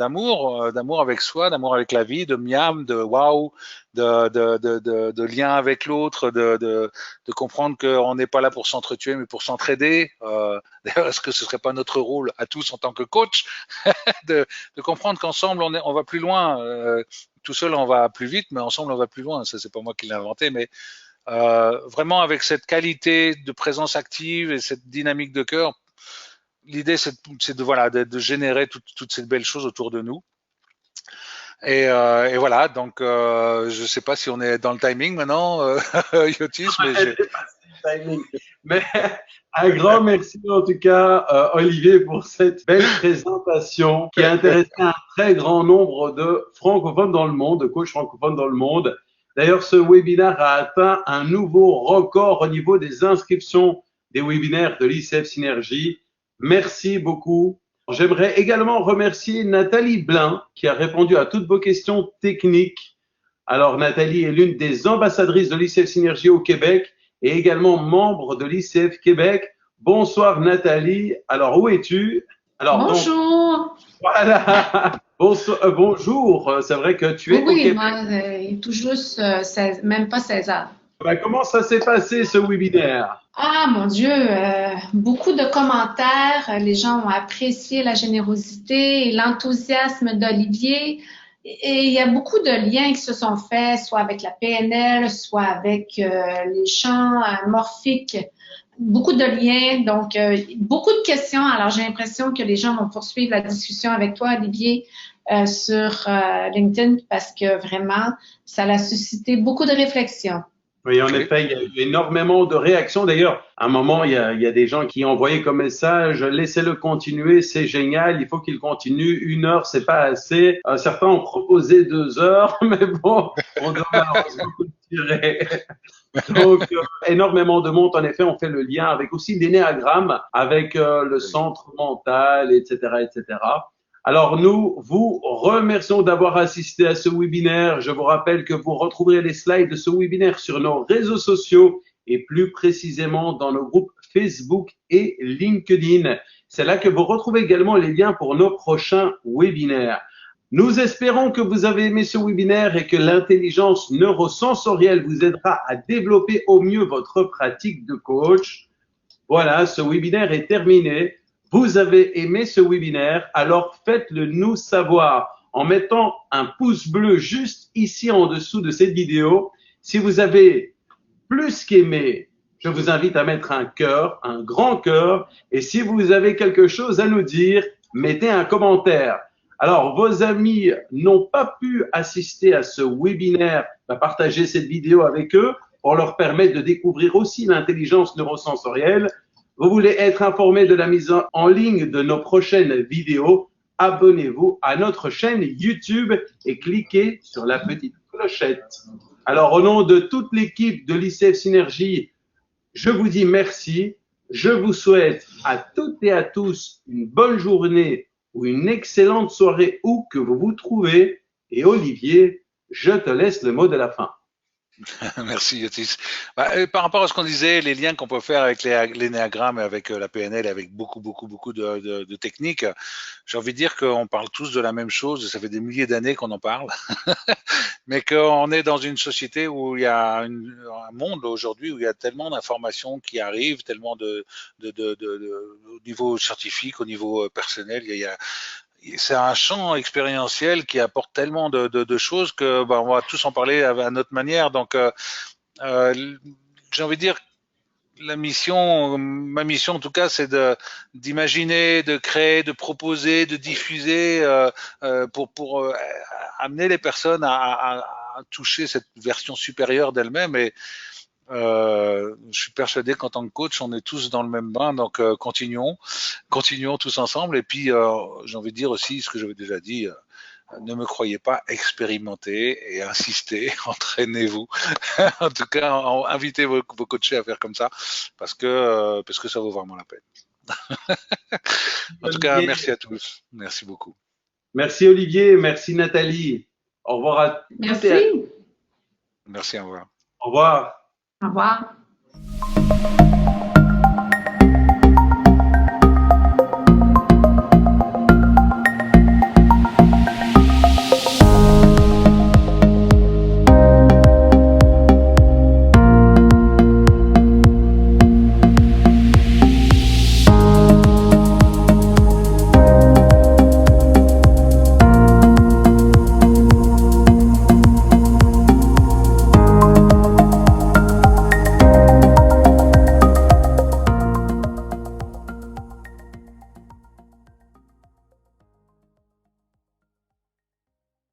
avec soi, d'amour avec la vie, de miam, de waouh, de lien avec l'autre, de comprendre qu'on n'est pas là pour s'entretuer, mais pour s'entraider. D'ailleurs, est-ce que ce serait pas notre rôle à tous en tant que coach de comprendre qu'ensemble on va plus loin. Tout seul on va plus vite, mais ensemble on va plus loin. Ça c'est pas moi qui l'ai inventé, mais vraiment avec cette qualité de présence active et cette dynamique de cœur. L'idée, c'est voilà, de générer toutes ces belles choses autour de nous. Et voilà, donc je ne sais pas si on est dans le timing maintenant, Yotis, mais j'ai... Mais un grand merci en tout cas, Olivier, pour cette belle présentation qui a intéressé un très grand nombre de francophones dans le monde, de coachs francophones dans le monde. D'ailleurs, ce webinaire a atteint un nouveau record au niveau des inscriptions des webinaires de l'ICF Synergie. Merci beaucoup. J'aimerais également remercier Nathalie Blin qui a répondu à toutes vos questions techniques. Alors, Nathalie est l'une des ambassadrices de l'ICF Synergie au Québec et également membre de l'ICF Québec. Bonsoir Nathalie. Alors, où es-tu? Alors, bonjour. Donc, voilà. Bonjour. C'est vrai que tu es au Québec. Oui, moi, tout juste, même pas 16 heures. Ben, comment ça s'est passé ce webinaire? Ah, mon Dieu, beaucoup de commentaires. Les gens ont apprécié la générosité et l'enthousiasme d'Olivier. Et il y a beaucoup de liens qui se sont faits, soit avec la PNL, soit avec les champs morphiques. Beaucoup de liens, donc beaucoup de questions. Alors, j'ai l'impression que les gens vont poursuivre la discussion avec toi, Olivier, sur LinkedIn, parce que vraiment, ça a suscité beaucoup de réflexions. Oui, en effet, il y a eu énormément de réactions. D'ailleurs, à un moment, il y a des gens qui envoyaient comme message, laissez-le continuer, c'est génial, il faut qu'il continue. 1 heure, c'est pas assez. Certains ont proposé 2 heures, mais bon, on doit malheureusement tirer. Donc, énormément de monde, en effet, on fait le lien avec aussi l'énéagramme, avec le centre mental, etc., etc. Alors, nous vous remercions d'avoir assisté à ce webinaire. Je vous rappelle que vous retrouverez les slides de ce webinaire sur nos réseaux sociaux et plus précisément dans nos groupes Facebook et LinkedIn. C'est là que vous retrouvez également les liens pour nos prochains webinaires. Nous espérons que vous avez aimé ce webinaire et que l'intelligence neurosensorielle vous aidera à développer au mieux votre pratique de coach. Voilà, ce webinaire est terminé. Vous avez aimé ce webinaire, alors faites-le nous savoir en mettant un pouce bleu juste ici en dessous de cette vidéo. Si vous avez plus qu'aimé, je vous invite à mettre un cœur, un grand cœur. Et si vous avez quelque chose à nous dire, mettez un commentaire. Alors, vos amis n'ont pas pu assister à ce webinaire, partagez cette vidéo avec eux pour leur permettre de découvrir aussi l'intelligence neurosensorielle. Vous voulez être informé de la mise en ligne de nos prochaines vidéos, abonnez-vous à notre chaîne YouTube et cliquez sur la petite clochette. Alors, au nom de toute l'équipe de l'ICF Synergie, je vous dis merci. Je vous souhaite à toutes et à tous une bonne journée ou une excellente soirée où que vous vous trouvez. Et Olivier, je te laisse le mot de la fin. Merci Yotis. Par rapport à ce qu'on disait, les liens qu'on peut faire avec l'énéagramme et avec la PNL, avec beaucoup de techniques, j'ai envie de dire qu'on parle tous de la même chose. Ça fait des milliers d'années qu'on en parle, mais qu'on est dans une société où il y a un monde aujourd'hui où il y a tellement d'informations qui arrivent, tellement au niveau scientifique, au niveau personnel, il c'est un champ expérientiel qui apporte tellement de choses que on va tous en parler à notre manière. Donc, j'ai envie de dire, ma mission en tout cas, c'est d'imaginer, de créer, de proposer, de diffuser pour amener les personnes à toucher cette version supérieure d'elles-mêmes. Et je suis persuadé qu'en tant que coach, on est tous dans le même bain, donc continuons tous ensemble. Et puis, j'ai envie de dire aussi ce que j'avais déjà dit. Ne me croyez pas, expérimentez et insistez, entraînez-vous. En tout cas, invitez vos coachés à faire comme ça parce que ça vaut vraiment la peine. En tout cas, merci à tous. Merci beaucoup. Merci Olivier, merci Nathalie. Au revoir à tous. Merci. Merci, au revoir. Au revoir. Au revoir.